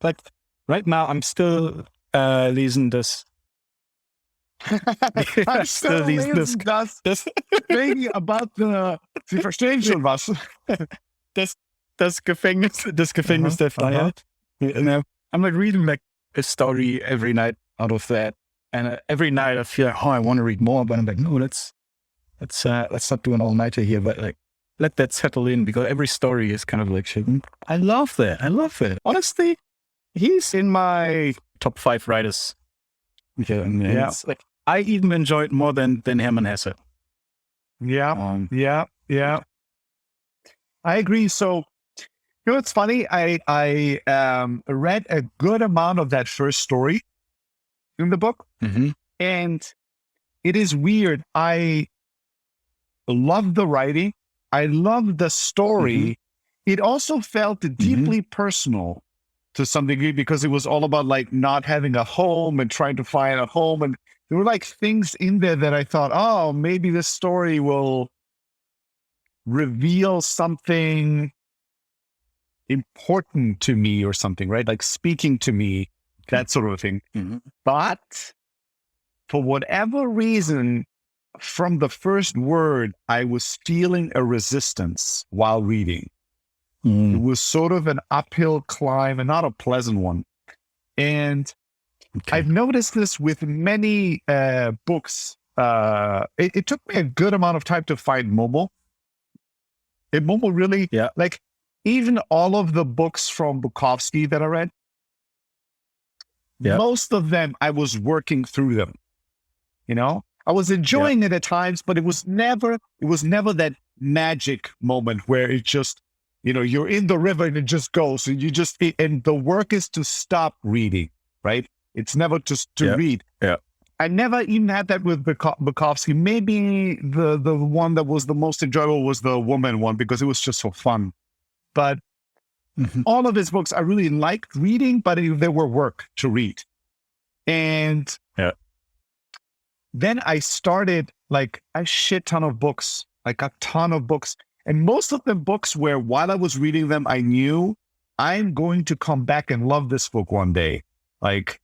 Like right now, I'm still lesen das. I'm Still still lesen das. lesen das. Das, Maybe about the. Sie verstehen schon was. das Gefängnis der Freiheit. You know, I'm like reading like a story every night out of that, and every night I feel like, oh, I want to read more, but I'm like, no, let's not do an all nighter here, but like let that settle in, because every story is kind of like shit. I love that. I love it. Honestly, he's in my top 5 writers. Yeah, and it's like I even enjoy it more than Hermann Hesse. Yeah, yeah. I agree. So, you know, it's funny. I read a good amount of that first story in the book, and it is weird. I love the writing. I love the story. It also felt deeply personal to some degree, because it was all about like not having a home and trying to find a home. And there were like things in there that I thought, oh, maybe this story will reveal something important to me or something, right? Like speaking to me, that sort of thing. But for whatever reason, from the first word, I was feeling a resistance while reading. It was sort of an uphill climb and not a pleasant one. And I've noticed this with many books. It took me a good amount of time to find Momo. And Momo really, like, even all of the books from Bukowski that I read, most of them, I was working through them. You know, I was enjoying it at times, but it was never that magic moment where it just, you know, you're in the river and it just goes, and you just, and the work is to stop reading, right? It's never just to read. I never even had that with Bukowski. Maybe the one that was the most enjoyable was the woman one, because it was just so fun. But all of his books I really liked reading, but they were work to read. And then I started like a shit ton of books, like a ton of books. And most of them books where while I was reading them, I knew I'm going to come back and love this book one day. Like,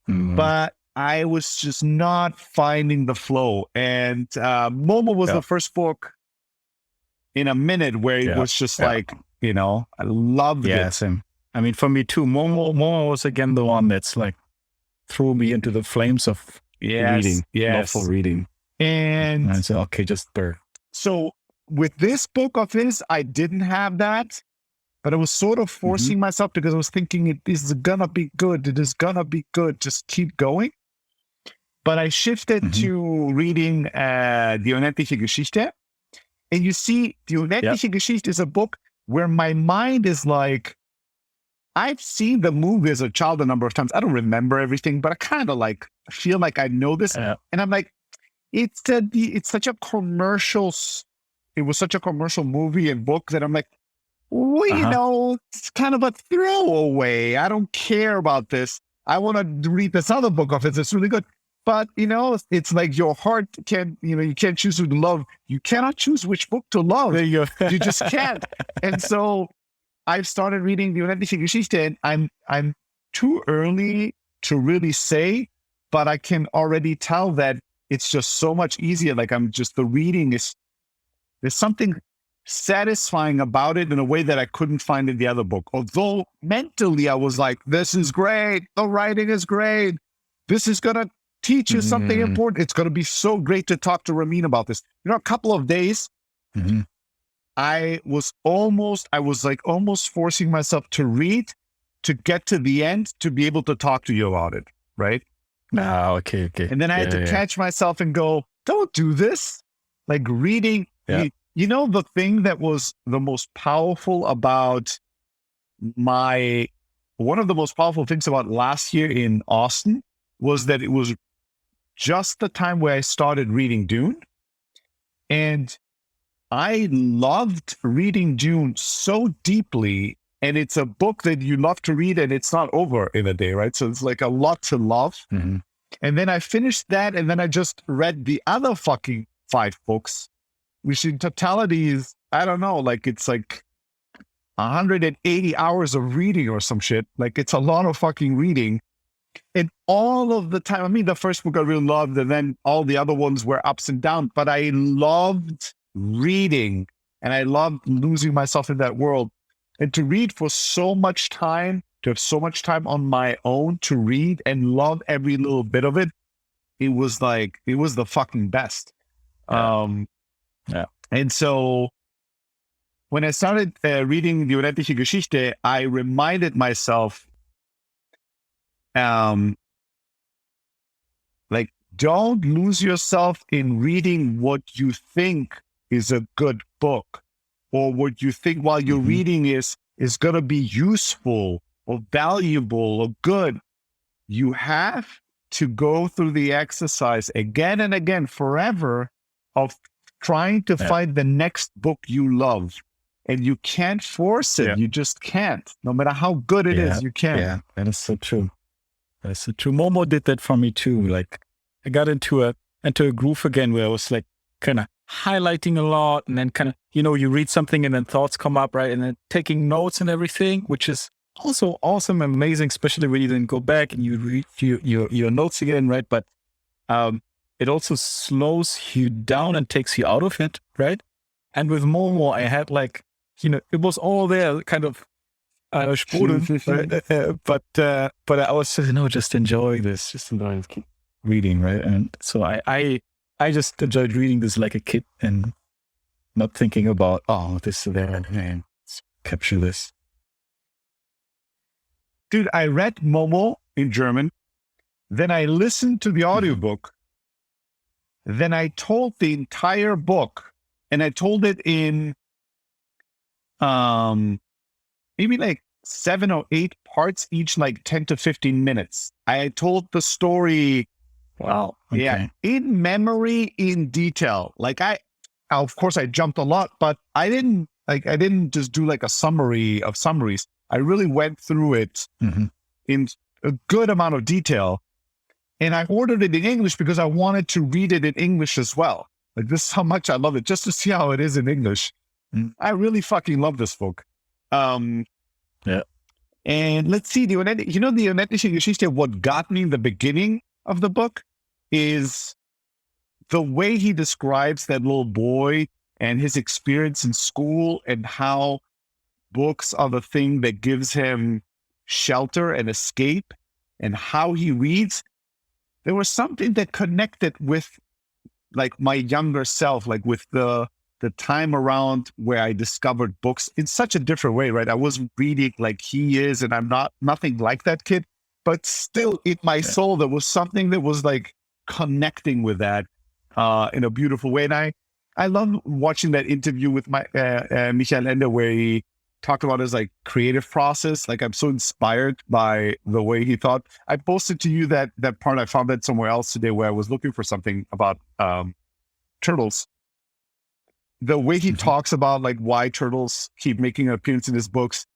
but I was just not finding the flow. And Momo was the first book in a minute where it was just like, you know, I loved it. Same. I mean, for me too, Momo was again the one that's like threw me into the flames of reading, lawful reading. And I said, okay, just burn. So with this book of his, I didn't have that, but I was sort of forcing myself, because I was thinking it is gonna be good. It is gonna be good. Just keep going. But I shifted to reading Die Unendliche Geschichte. And you see, Die Unendliche Geschichte is a book where my mind is like, I've seen the movie as a child a number of times. I don't remember everything, but I kind of like feel like I know this. And I'm like, it's such a commercial. It was such a commercial movie and book that I'm like, well, you know, it's kind of a throwaway. I don't care about this. I want to read this other book of it. It's really good. But, you know, it's like your heart can't, you know, you can't choose who to love. You cannot choose which book to love. There you go. You just can't. And so I've started reading Die Unendliche Geschichte, and I'm too early to really say, but I can already tell that it's just so much easier. Like the reading there's something satisfying about it in a way that I couldn't find in the other book. Although mentally I was like, this is great. The writing is great. This is going to teach you something important. It's going to be so great to talk to Ramin about this. You know, a couple of days, I was like almost forcing myself to read to get to the end to be able to talk to you about it. Right. Okay. And then I had to catch myself and go, don't do this. Like reading, you know, the thing that was the most powerful about one of the most powerful things about last year in Austin was that it was just the time where I started reading Dune. And I loved reading Dune so deeply. And it's a book that you love to read, and it's not over in a day, right? So it's like a lot to love. And then I finished that, and then I just read the other fucking 5 books, which in totality is, I don't know, like it's like 180 hours of reading or some shit. Like, it's a lot of fucking reading. And all of the time, I mean, the first book I really loved, and then all the other ones were ups and downs, but I loved reading and I loved losing myself in that world. And to read for so much time, to have so much time on my own to read and love every little bit of it, it was the fucking best. Yeah. And so when I started reading Die unendliche Geschichte, I reminded myself, like, don't lose yourself in reading what you think is a good book, or what you think while you're reading is going to be useful or valuable or good. You have to go through the exercise again and again, forever, of trying to find the next book you love. And you can't force it. You just can't. No matter how good it is, you can't. Yeah, that is so true. That's so true. Momo did that for me too. Like, I got into a groove again where I was like kind of highlighting a lot, and then kind of, you read something and then thoughts come up, right? And then taking notes and everything, which is also awesome and amazing, especially when you then go back and you read your notes again, right? But it also slows you down and takes you out of it, right? And with Momo, I had like, it was all there, kind of sprudeln, but I was saying, no, just enjoy this, just enjoy this, keep reading, right? And so I just enjoyed reading this like a kid and not thinking about, this is there, and capture this. Dude, I read Momo in German, then I listened to the audiobook, then I told the entire book, and I told it in maybe like 7 or 8 parts, each like 10 to 15 minutes. I told the story, in memory, in detail. Like, of course I jumped a lot, but I didn't just do like a summary of summaries. I really went through it in a good amount of detail. And I ordered it in English because I wanted to read it in English as well. Like, this is how much I love it, just to see how it is in English. I really fucking love this book. And let's see, the unendliche Geschichte, what got me in the beginning of the book is the way he describes that little boy and his experience in school, and how books are the thing that gives him shelter and escape, and how he reads. There was something that connected with like my younger self, like with the time around where I discovered books in such a different way, right? I wasn't reading like he is, and I'm nothing like that kid, but still in my soul, there was something that was like connecting with that in a beautiful way. And I love watching that interview with Michael Ende, where he talked about his like creative process. Like, I'm so inspired by the way he thought. I posted to you that part. I found that somewhere else today, where I was looking for something about turtles. The way he talks about like why turtles keep making an appearance in his books,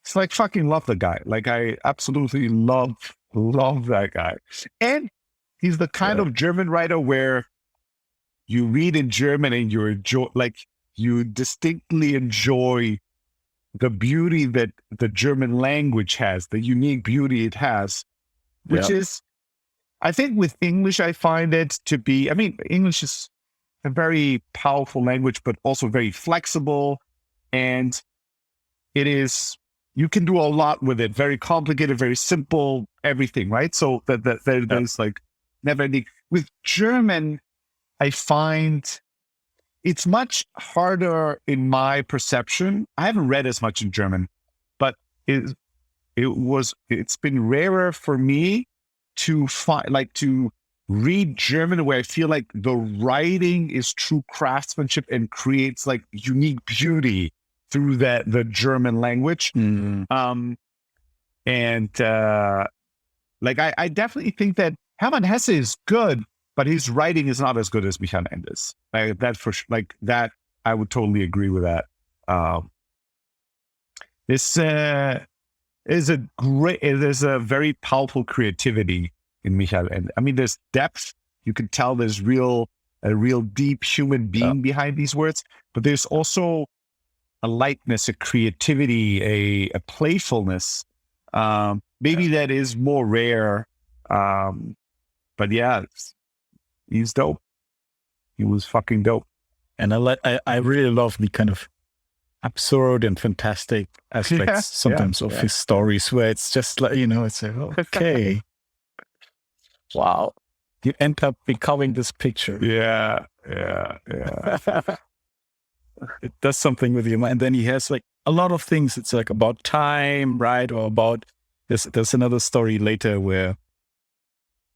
it's like, fucking love the guy. Like, I absolutely love that guy. And he's the kind of German writer where you read in German and you distinctly enjoy the beauty that the German language has, the unique beauty it has, which is, I think with English, I find it to be, English is a very powerful language, but also very flexible. And it is, you can do a lot with it. Very complicated, very simple, everything, right? So there's like never ending. With German, I find it's much harder in my perception. I haven't read as much in German, but it's been rarer for me to read German where I feel like the writing is true craftsmanship and creates like unique beauty through the German language. I definitely think that Hermann Hesse is good, but his writing is not as good as Michael Ende's. That I would totally agree with that. There's a very powerful creativity in Michael Ende. There's depth. You can tell there's a real deep human being behind these words, but there's also lightness, a creativity, a playfulness. Maybe that is more rare. But yeah, he's dope. He was fucking dope. And I really love the kind of absurd and fantastic aspects sometimes of his stories, where it's just like, it's like, okay, wow, you end up becoming this picture. Yeah. It does something with you. And then he has like a lot of things. It's like about time, right? Or about there's another story later where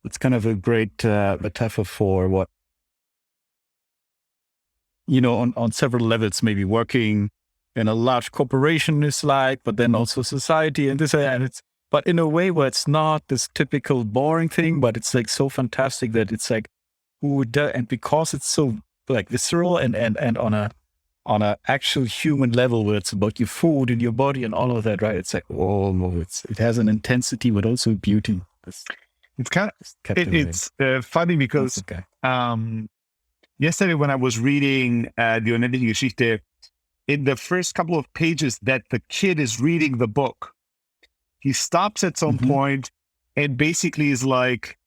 it's kind of a great metaphor for what, on several levels, maybe working in a large corporation is like, but then also society and this, and but in a way where it's not this typical boring thing, but it's like so fantastic that it's like, and because it's so like visceral and on a actual human level, where it's about your food and your body and all of that, right? It's like, it has an intensity, but also beauty. It's kind of, it's funny because yesterday when I was reading Die unendliche Geschichte, in the first couple of pages that the kid is reading the book, he stops at some point and basically is like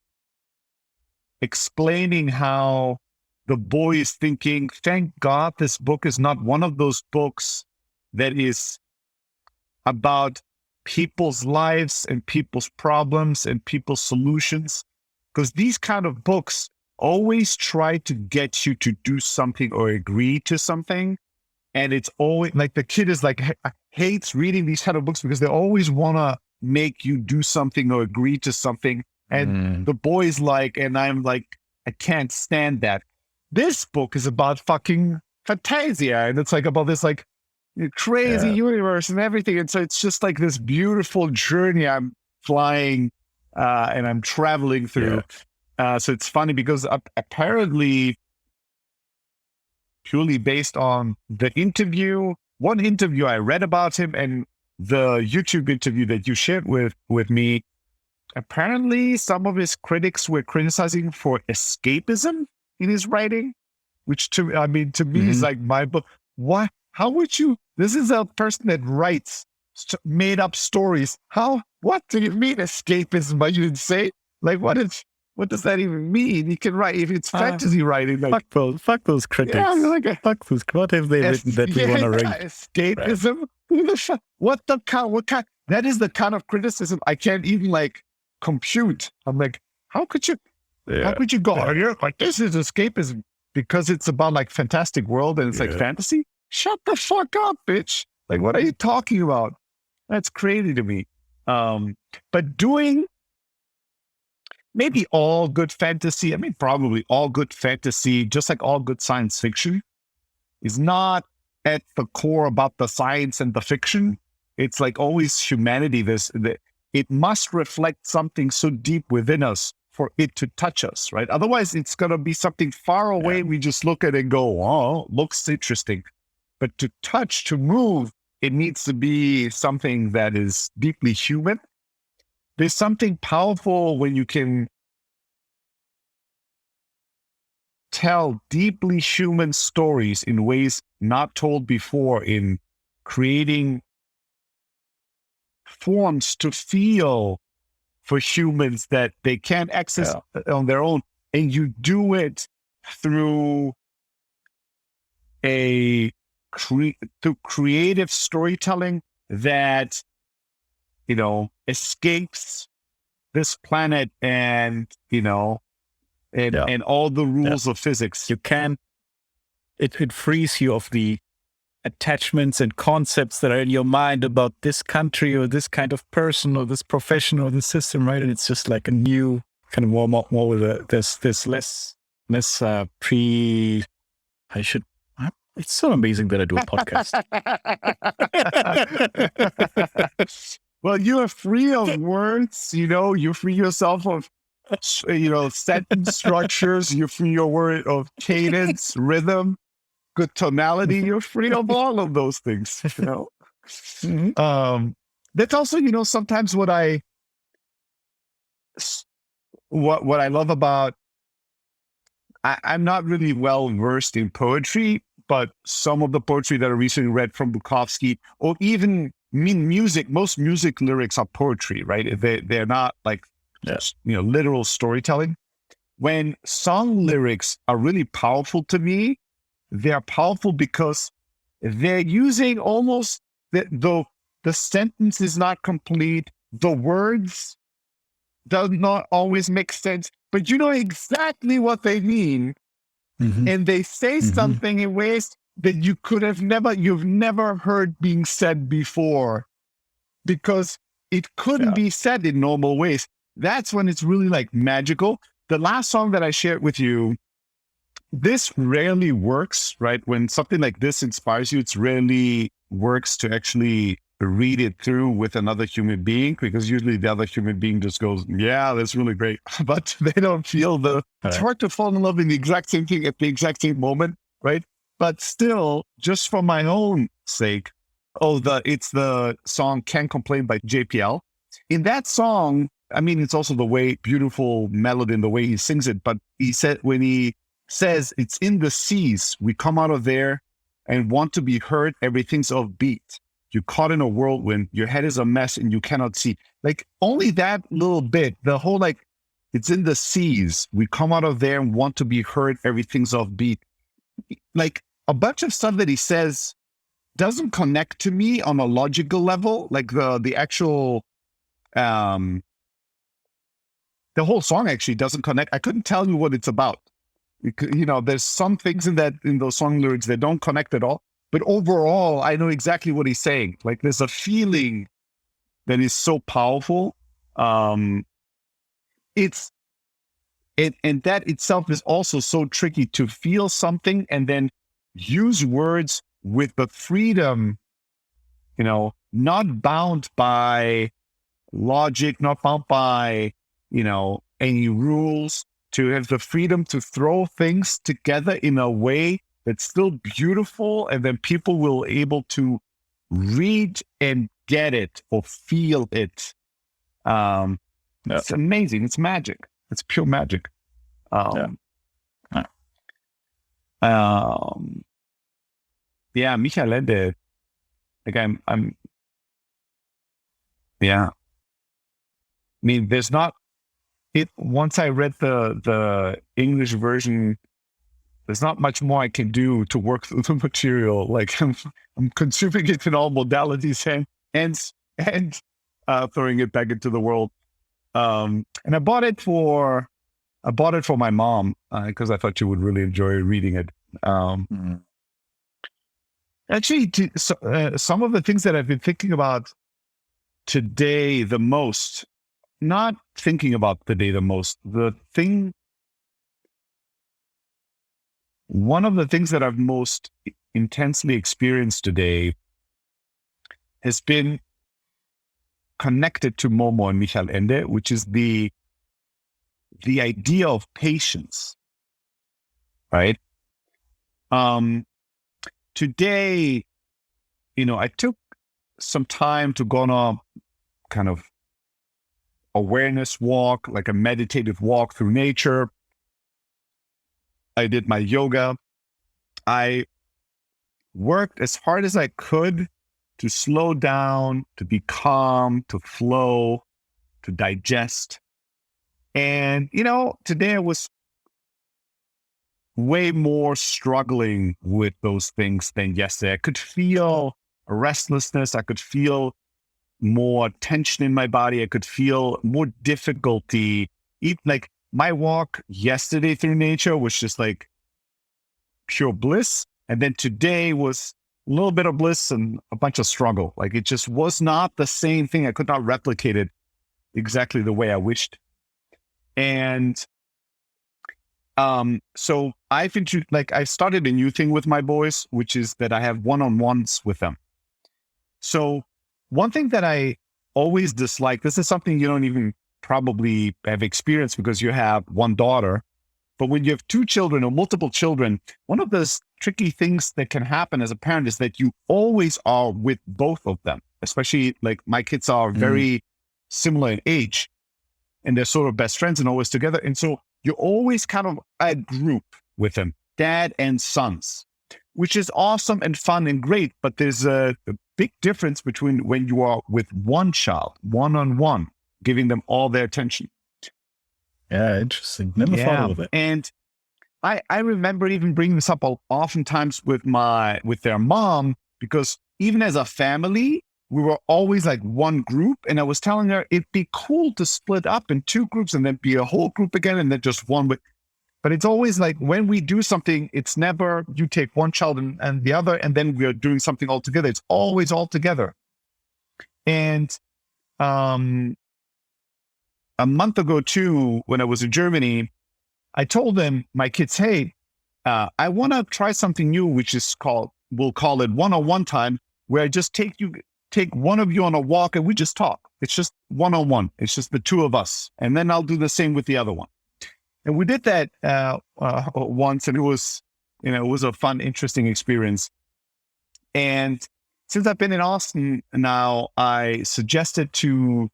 explaining how the boy is thinking, thank God this book is not one of those books that is about people's lives and people's problems and people's solutions. Because these kind of books always try to get you to do something or agree to something. And it's always like the kid is like, hates reading these kind of books because they always want to make you do something or agree to something. And the boy's like, and I'm like, I can't stand that. This book is about fucking Fantasia. And it's like about this like crazy universe and everything. And so it's just like this beautiful journey I'm flying and I'm traveling through. So it's funny because apparently, purely based on the interview, one interview I read about him and the YouTube interview that you shared with me, apparently some of his critics were criticizing for escapism in his writing, which to me is like my book. Why? How would you? This is a person that writes made up stories. What do you mean escapism? But you didn't say, like, what does that even mean? You can write, if it's fantasy writing. Like, fuck those critics. Yeah, like fuck those. What have they written that we want to read? Escapism? Right. What kind? That is the kind of criticism I can't even like compute. I'm like, how could you go? You're like, this is escapism because it's about like fantastic world and it's like fantasy? Shut the fuck up, bitch. Like, what are you talking about? That's crazy to me. But doing maybe all good fantasy, probably all good fantasy, just like all good science fiction, is not at the core about the science and the fiction. It's like always humanity. It must reflect something so deep within us for it to touch us, right? Otherwise, it's going to be something far away. We just look at it and go, oh, looks interesting. But to touch, to move, it needs to be something that is deeply human. There's something powerful when you can tell deeply human stories in ways not told before, in creating forms to feel for humans that they can't access on their own. And you do it through through creative storytelling that, escapes this planet and, and all the rules of physics. You can, it frees you of the attachments and concepts that are in your mind about this country or this kind of person or this profession or this system, right? And it's just like a new kind of more with this less it's so amazing that I do a podcast. Well, you are free of words, you free yourself of, sentence structures, you free your word of cadence, rhythm, good tonality. You're free of all of those things, That's also, sometimes what I love about, I'm not really well versed in poetry, but some of the poetry that I recently read from Bukowski, or even music, most music lyrics are poetry, right? They're not like, literal storytelling. When song lyrics are really powerful to me, they're powerful because they're using almost the sentence is not complete. The words does not always make sense, but you know exactly what they mean. And they say something in ways that you've never heard being said before, because it couldn't be said in normal ways. That's when it's really like magical. The last song that I shared with you, this rarely works, right? When something like this inspires you, it rarely works to actually read it through with another human being, because usually the other human being just goes, yeah, that's really great. But they don't feel it's hard to fall in love in the exact same thing at the exact same moment, right? But still, just for my own sake, it's the song Can't Complain by JPL. In that song, I mean, it's also the beautiful melody and the way he sings it, but he said, when he says it's in the seas, we come out of there and want to be heard, everything's offbeat. You're caught in a whirlwind, your head is a mess and you cannot see. Like, only that little bit, the whole it's in the seas, we come out of there and want to be heard, everything's offbeat. Like, a bunch of stuff that he says doesn't connect to me on a logical level. Like the actual, the whole song actually doesn't connect. I couldn't tell you what it's about. There's some things in those song lyrics that don't connect at all. But overall, I know exactly what he's saying. Like, there's a feeling that is so powerful. And that itself is also so tricky, to feel something and then use words with the freedom, not bound by logic, not bound by, any rules, to have the freedom to throw things together in a way that's still beautiful, and then people will able to read and get it or feel it. It's amazing. It's magic. It's pure magic. Michael Ende. Like, I mean, there's not it. Once I read the English version, there's not much more I can do to work through the material. Like, I'm consuming it in all modalities and throwing it back into the world. And I bought it for my mom, because I thought she would really enjoy reading it. Actually, some of the things that I've been thinking about today the most, not thinking about today the most, one of the things that I've most intensely experienced today has been connected to Momo and Michael Ende, which is the idea of patience, right? Today, I took some time to go on a kind of awareness walk, like a meditative walk through nature. I did my yoga. I worked as hard as I could to slow down, to be calm, to flow, to digest. And, today I was way more struggling with those things than yesterday. I could feel a restlessness. I could feel more tension in my body. I could feel more difficulty. Like, my walk yesterday through nature was just like pure bliss. And then today was a little bit of bliss and a bunch of struggle. Like, it just was not the same thing. I could not replicate it exactly the way I wished. And so I started a new thing with my boys, which is that I have one-on-ones with them. So one thing that I always dislike, this is something you don't even probably have experienced because you have one daughter, but when you have two children or multiple children, one of those tricky things that can happen as a parent is that you always are with both of them, especially like my kids are very similar in age and they're sort of best friends and always together. And so you're always kind of a group with them, dad and sons. which is awesome and fun and great. But there's a big difference between when you are with one child, one-on-one, giving them all their attention. Yeah, interesting. Never thought of it. And I remember even bringing this up oftentimes with their mom, because even as a family, we were always like one group. And I was telling her it'd be cool to split up in two groups and then be a whole group again and then just one with. But it's always like when we do something, it's never you take one child and the other, and then we are doing something all together. It's always all together. And a month ago too, when I was in Germany, I told them, my kids, hey, I want to try something new, which is we'll call it one-on-one time, where I just take one of you on a walk and we just talk. It's just one-on-one. It's just the two of us. And then I'll do the same with the other one. And we did that once, and it was a fun, interesting experience. And since I've been in Austin now, I suggested to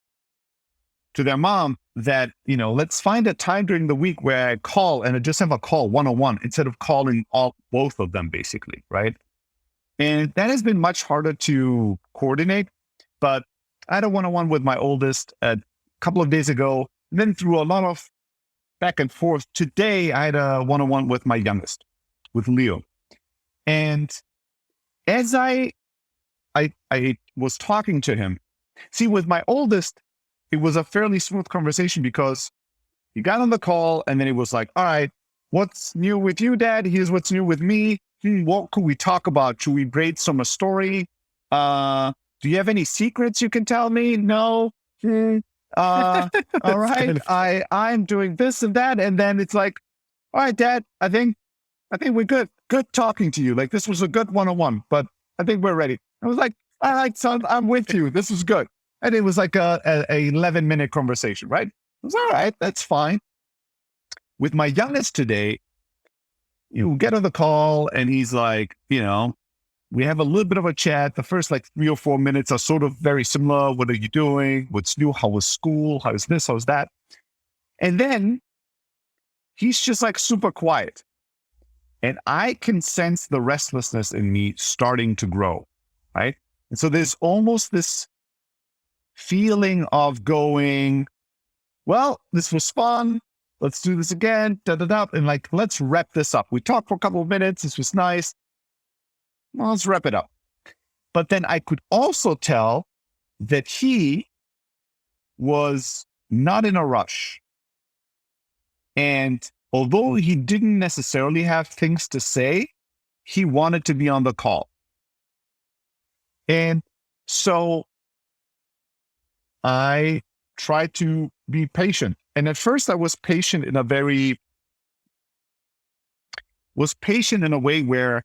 their mom that, let's find a time during the week where I call and I just have a call one-on-one instead of calling both of them, basically, right? And that has been much harder to coordinate. But I had a one-on-one with my oldest a couple of days ago, and then through a lot of back and forth. Today, I had a one-on-one with my youngest, with Leo. And as I was talking to him, see, with my oldest, it was a fairly smooth conversation because he got on the call and then he was like, all right, what's new with you, Dad? Here's what's new with me. What could we talk about? Should we brainstorm a story? Do you have any secrets you can tell me? No. All right. I'm doing this and that. And then it's like, all right, Dad, I think we're good. Good talking to you. Like, this was a good one-on-one, but I think we're ready. I was like, all right, son, I'm with you. This is good. And it was like a 11-minute conversation, right? It was all right. That's fine. With my youngest today, you get on the call and he's like, we have a little bit of a chat. The first 3 or 4 minutes are sort of very similar. What are you doing? What's new? How was school? How is this? How's that? And then he's just super quiet. And I can sense the restlessness in me starting to grow, right? And so there's almost this feeling of going, well, this was fun. Let's do this again. And let's wrap this up. We talked for a couple of minutes. This was nice. Well, let's wrap it up. But then I could also tell that he was not in a rush. And although he didn't necessarily have things to say, he wanted to be on the call. And so I tried to be patient. And at first I was patient in a way where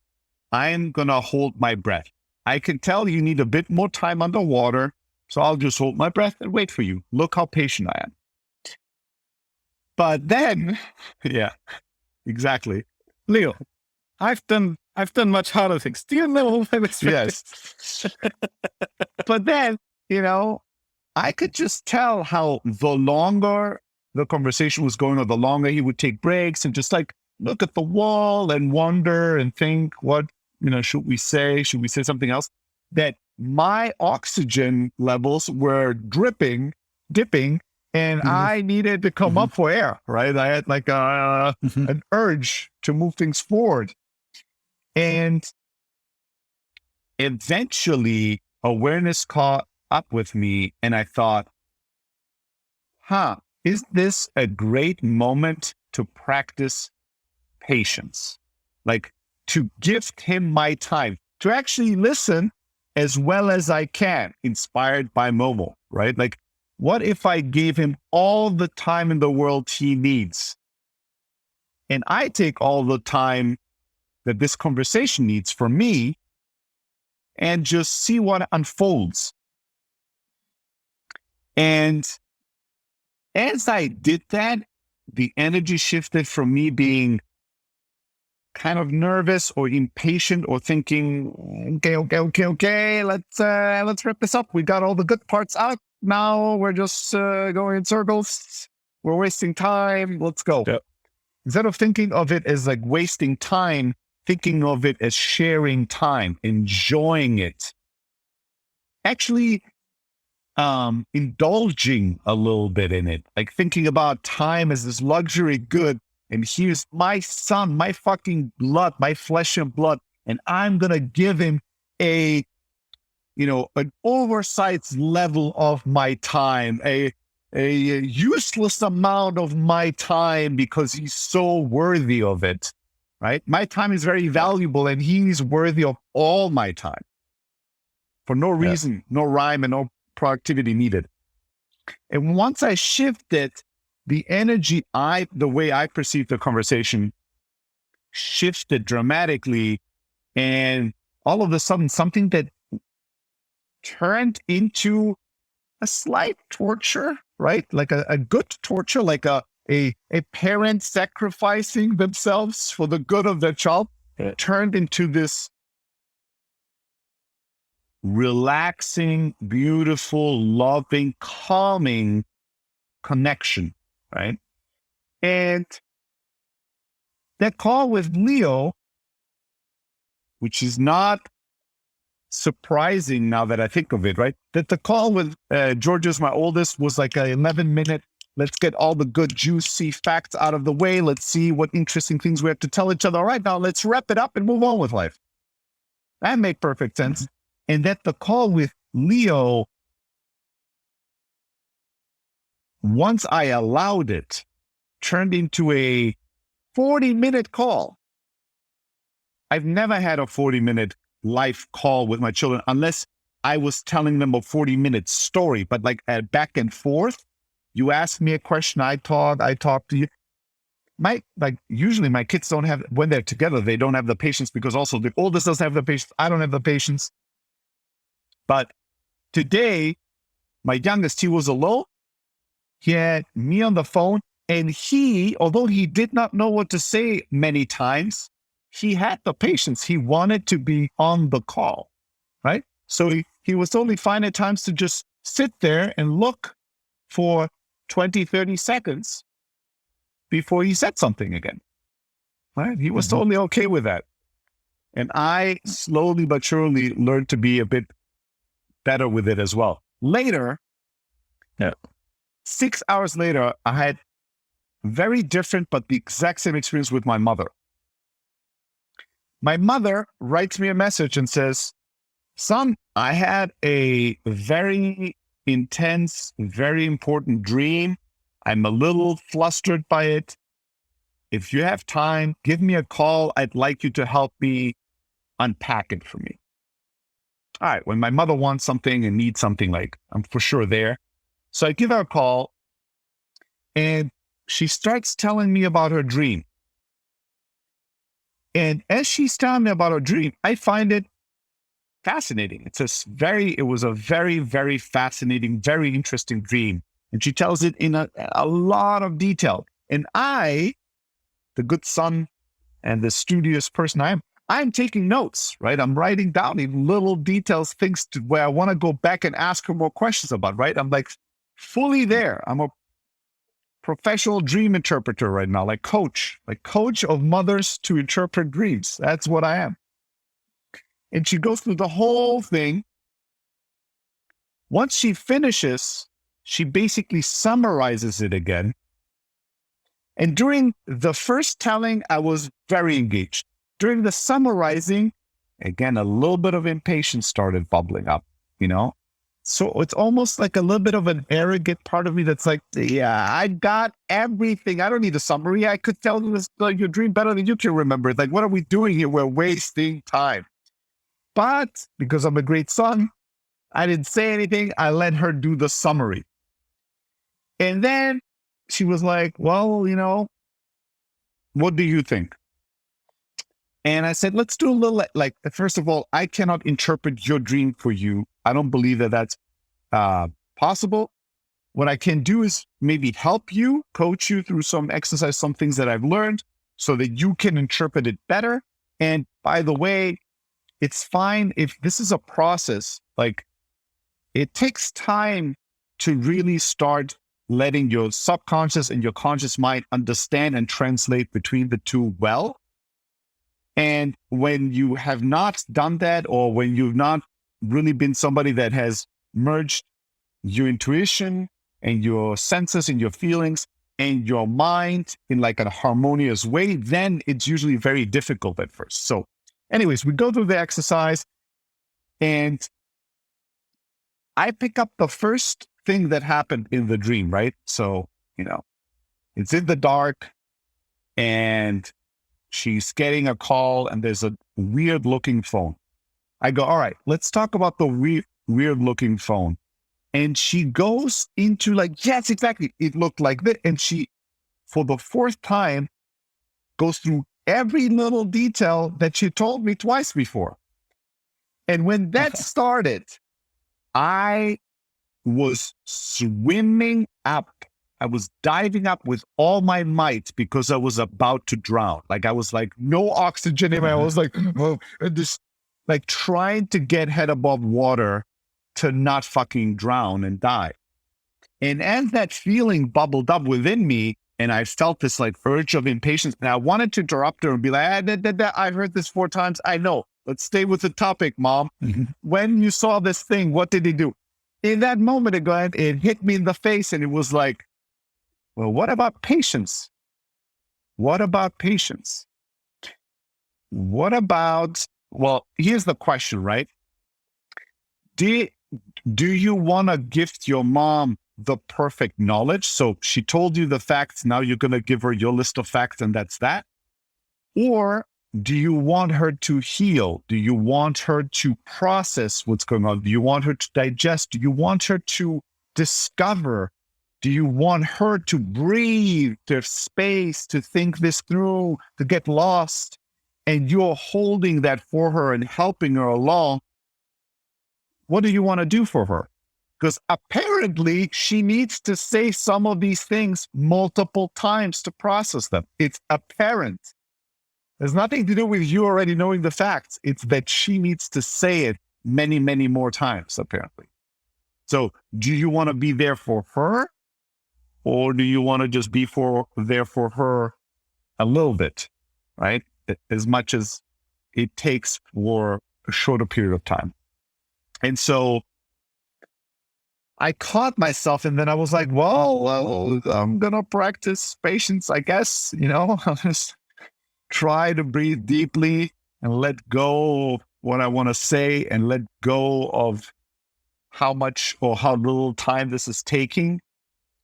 I'm going to hold my breath. I can tell you need a bit more time underwater, so I'll just hold my breath and wait for you. Look how patient I am. But then, yeah, exactly. Leo, I've done much harder things. Do you know my best friend? Yes. But then, I could just tell how the longer the conversation was going, or the longer he would take breaks and just look at the wall and wonder and think, what, should we say? Should we say something else? That my oxygen levels were dipping, and I needed to come up for air, right? I had an urge to move things forward. And eventually awareness caught up with me, and I thought, is this a great moment to practice patience? To gift him my time, to actually listen as well as I can, inspired by Momo, right? What if I gave him all the time in the world he needs? And I take all the time that this conversation needs for me and just see what unfolds. And as I did that, the energy shifted from me being kind of nervous or impatient or thinking, okay, let's wrap this up. We got all the good parts out. Now we're just going in circles. We're wasting time. Let's go. Yep. Instead of thinking of it as wasting time, thinking of it as sharing time, enjoying it, actually indulging a little bit in it, like thinking about time as this luxury good. And here's my son, my fucking blood, my flesh and blood, and I'm going to give him an oversized level of my time, a useless amount of my time because he's so worthy of it, right? My time is very valuable and he's worthy of all my time for no reason, no rhyme and no productivity needed. And once I shifted the energy, the way I perceived the conversation shifted dramatically. And all of a sudden, something that turned into a slight torture, right? Like a good torture, like a parent sacrificing themselves for the good of their child, turned into this relaxing, beautiful, loving, calming connection, right? And that call with Leo, which is not surprising now that I think of it, right? That the call with Georgia's my oldest was like an 11-minute, let's get all the good, juicy facts out of the way. Let's see what interesting things we have to tell each other. All right, now let's wrap it up and move on with life. That made perfect sense. And that the call with Leo, once I allowed it, turned into a 40-minute call. I've never had a 40-minute life call with my children unless I was telling them a 40-minute story, but like back and forth. You ask me a question, I talk to you. Usually my kids don't have, when they're together, they don't have the patience because also the oldest doesn't have the patience. I don't have the patience. But today, my youngest, he was alone. He had me on the phone, and although he did not know what to say many times, he had the patience. He wanted to be on the call, right? So he was totally fine at times to just sit there and look for 20, 30 seconds before he said something again, right? He was totally okay with that. And I slowly but surely learned to be a bit better with it as well. Later, 6 hours later, I had very different but the exact same experience with my mother. My mother writes me a message and says, son, I had a very intense, very important dream. I'm a little flustered by it. If you have time, give me a call. I'd like you to help me unpack it for me. All right, when my mother wants something and needs something, like I'm for sure there. So I give her a call and she starts telling me about her dream. And as she's telling me about her dream, I find it fascinating. It was a very, very fascinating, very interesting dream. And she tells it in a lot of detail. And I, the good son and the studious person I'm taking notes, right? I'm writing down in little details, things where I want to go back and ask her more questions about, right? I'm like fully there. I'm a professional dream interpreter right now, like coach of mothers to interpret dreams. That's what I am. And she goes through the whole thing. Once she finishes, she basically summarizes it again. And during the first telling, I was very engaged. During the summarizing, again, a little bit of impatience started bubbling up, So it's almost like a little bit of an arrogant part of me that's like, yeah, I got everything. I don't need a summary. I could tell you your dream better than you can remember it. Like, what are we doing here? We're wasting time. But because I'm a great son, I didn't say anything. I let her do the summary. And then she was like, well, what do you think? And I said, let's do a little, first of all, I cannot interpret your dream for you. I don't believe that that's possible. What I can do is maybe help you, coach you through some exercise, some things that I've learned so that you can interpret it better. And by the way, it's fine if this is a process. Like, it takes time to really start letting your subconscious and your conscious mind understand and translate between the two well. And when you have not done that, or when you've not really been somebody that has merged your intuition and your senses and your feelings and your mind in like a harmonious way, then it's usually very difficult at first. So anyways, we go through the exercise and I pick up the first thing that happened in the dream, right? So, it's in the dark and she's getting a call and there's a weird looking phone. I go, all right, let's talk about the weird looking phone. And she goes into like, yes, exactly. It looked like that. And she, for the fourth time, goes through every little detail that she told me twice before. And when that started, I was swimming up. I was diving up with all my might because I was about to drown. Like I was like, no oxygen in me. I was like, oh, and just like trying to get head above water to not fucking drown and die. And as that feeling bubbled up within me, and I felt this like urge of impatience, and I wanted to interrupt her and be like, I've heard this 4 times. I know. Let's stay with the topic, Mom. When you saw this thing, what did he do? In that moment, it hit me in the face, and it was like, well, what about patience? What about patience? What about, well, here's the question, right? Do you want to gift your mom the perfect knowledge? So she told you the facts. Now you're going to give her your list of facts and that's that. Or do you want her to heal? Do you want her to process what's going on? Do you want her to digest? Do you want her to discover? Do you want her to breathe, to have space, to think this through, to get lost? And you're holding that for her and helping her along. What do you want to do for her? Because apparently she needs to say some of these things multiple times to process them. It's apparent. There's nothing to do with you already knowing the facts. It's that she needs to say it many, many more times, apparently. So do you want to be there for her? Or do you want to just be there for her a little bit, right? As much as it takes for a shorter period of time. And so I caught myself, and then I was like, well, I'm going to practice patience, I guess. I'll just try to breathe deeply and let go of what I want to say and let go of how much or how little time this is taking,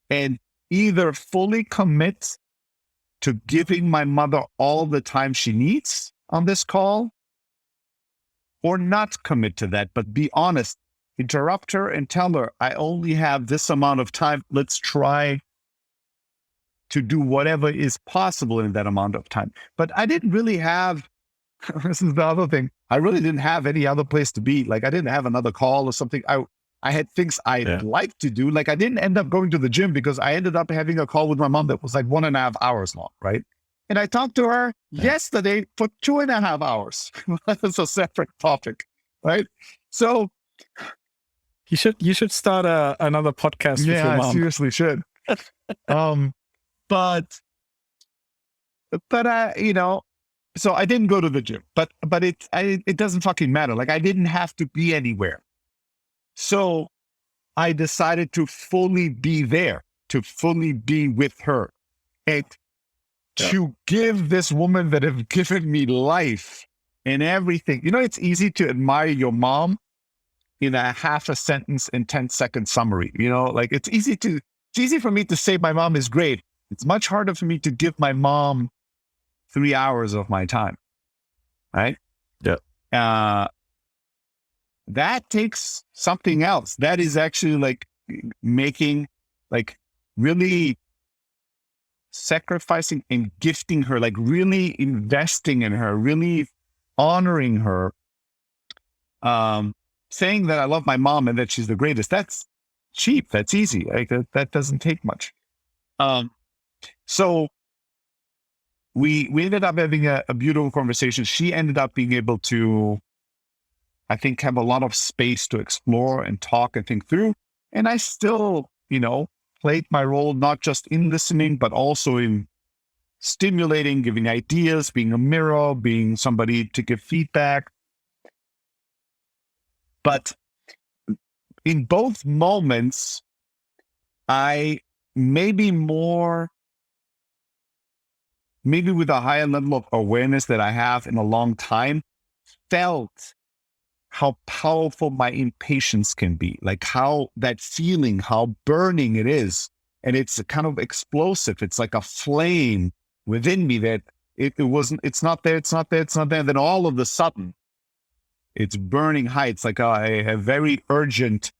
and either fully commit to giving my mother all the time she needs on this call, or not commit to that, but be honest, interrupt her and tell her, I only have this amount of time. Let's try to do whatever is possible in that amount of time. But I didn't really have, this is the other thing, I really didn't have any other place to be. Like I didn't have another call or something. I had things I'd like to do. Like I didn't end up going to the gym because I ended up having a call with my mom that was like 1.5 hours long, right? And I talked to her yesterday for 2.5 hours. That's a separate topic, right? So you should start another podcast with your mom. Yeah, I seriously should. But so I didn't go to the gym, but it doesn't fucking matter. Like I didn't have to be anywhere. So I decided to fully be there, to fully be with her, and to give this woman that have given me life and everything. It's easy to admire your mom in a half a sentence and 10-second summary. Like it's easy for me to say my mom is great. It's much harder for me to give my mom 3 hours of my time. Right? Yeah. That takes something else. That is actually like making, like really sacrificing and gifting her, like really investing in her, really honoring her, saying that I love my mom and that she's the greatest. That's cheap. That's easy. Like that doesn't take much. So we ended up having a beautiful conversation. She ended up being able to, I think, have a lot of space to explore and talk and think through. And I still, played my role, not just in listening, but also in stimulating, giving ideas, being a mirror, being somebody to give feedback. But in both moments, I maybe with a higher level of awareness that I have in a long time, felt how powerful my impatience can be, like how that feeling, how burning it is. And it's kind of explosive. It's like a flame within me that it's not there. Then all of a sudden it's burning high. It's like a very urgent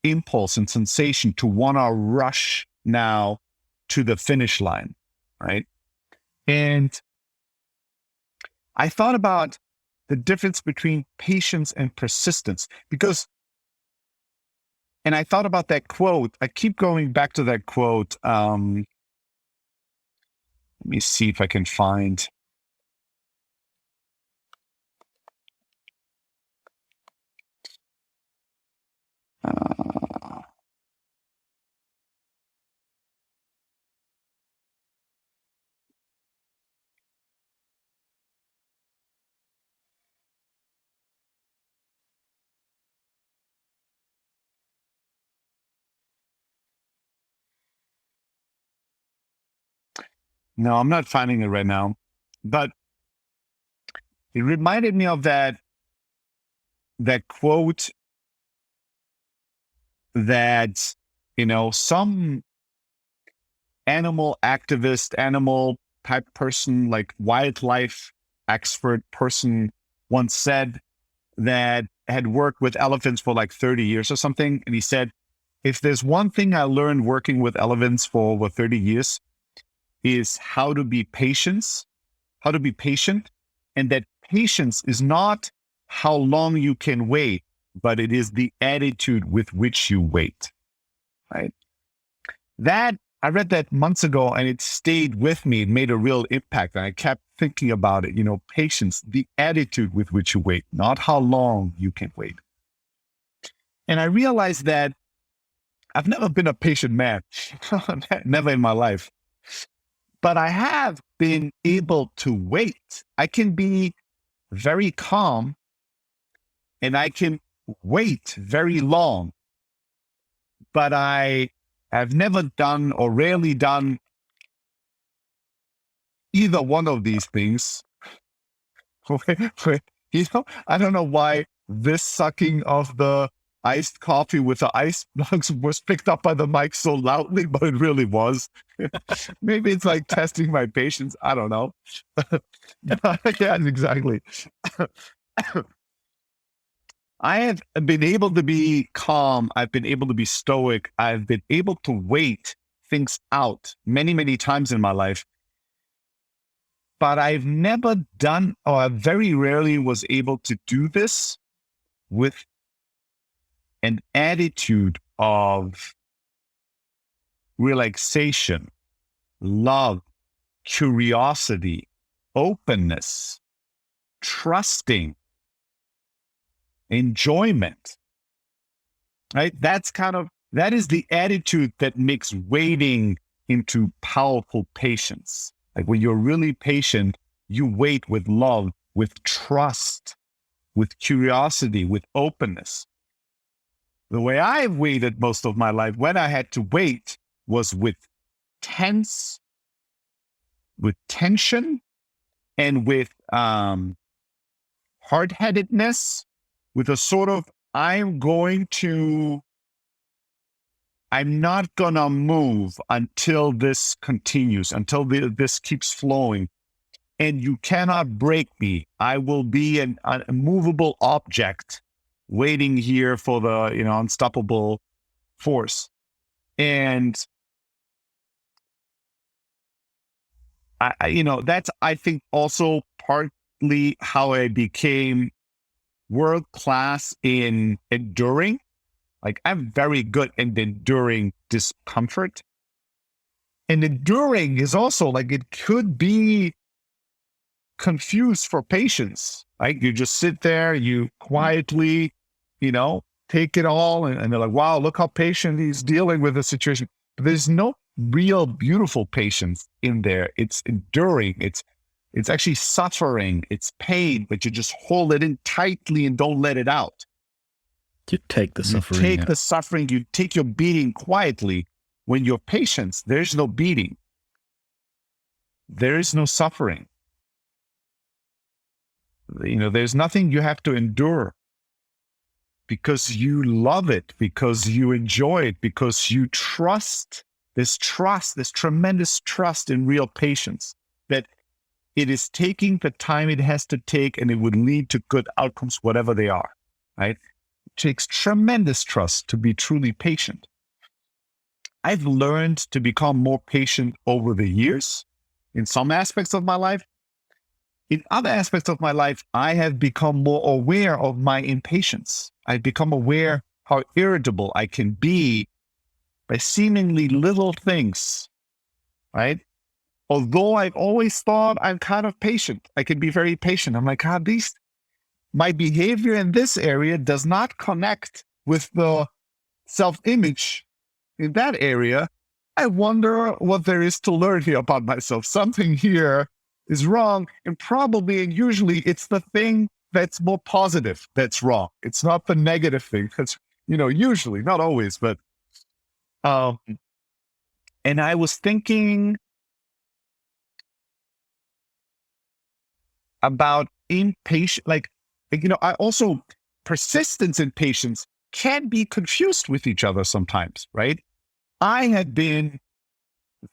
impulse and sensation to want to rush now to the finish line, right? And I thought about the difference between patience and persistence and I thought about that quote. I keep going back to that quote. Let me see if I can find. No, I'm not finding it right now, but it reminded me of that quote that, some animal activist, animal type person, like wildlife expert person once said, that had worked with elephants for like 30 years or something. And he said, if there's one thing I learned working with elephants for over 30 years, is how to be patient, and that patience is not how long you can wait, but it is the attitude with which you wait, right? That, I read that months ago and it stayed with me. It made a real impact. And I kept thinking about it, patience, the attitude with which you wait, not how long you can wait. And I realized that I've never been a patient man, never in my life. But I have been able to wait. I can be very calm and I can wait very long. But I have never done or rarely done either one of these things. I don't know why this sucking of the iced coffee with the ice blocks was picked up by the mic so loudly, but it really was. Maybe it's like testing my patience. I don't know. Yeah, exactly. I have been able to be calm. I've been able to be stoic. I've been able to wait things out many, many times in my life. But I've never done, or I very rarely was able to do this with an attitude of relaxation, love, curiosity, openness, trusting, enjoyment, right? That is the attitude that makes waiting into powerful patience. Like when you're really patient, you wait with love, with trust, with curiosity, with openness. The way I've waited most of my life, when I had to wait, was with tension, and with hard-headedness, with a sort of, I'm not gonna move until this continues, until this keeps flowing. And you cannot break me. I will be an immovable object waiting here for the, unstoppable force. And that's, I think, also partly how I became world-class in enduring. Like, I'm very good in enduring discomfort. And enduring is also, like, it could be confused for patience, right? You just sit there, you quietly, take it all. And they're like, wow, look how patient he's dealing with the situation. But there's no real beautiful patience in there. It's enduring. It's actually suffering. It's pain, but you just hold it in tightly and don't let it out. You take the suffering. You take the suffering. You take your beating quietly. When you're patient, there's no beating. There is no suffering. There's nothing you have to endure because you love it, because you enjoy it, because you trust, this tremendous trust in real patience, that it is taking the time it has to take and it would lead to good outcomes, whatever they are, right? It takes tremendous trust to be truly patient. I've learned to become more patient over the years in some aspects of my life. In other aspects of my life, I have become more aware of my impatience. I've become aware how irritable I can be by seemingly little things, right? Although I've always thought I'm kind of patient. I can be very patient. I'm like, God, my behavior in this area does not connect with the self-image in that area. I wonder what there is to learn here about myself. Something here is wrong, and probably and usually it's the thing that's more positive that's wrong. It's not the negative thing. That's, usually, not always, but and I was thinking about impatience, I also, persistence and patience can be confused with each other sometimes, right? I have been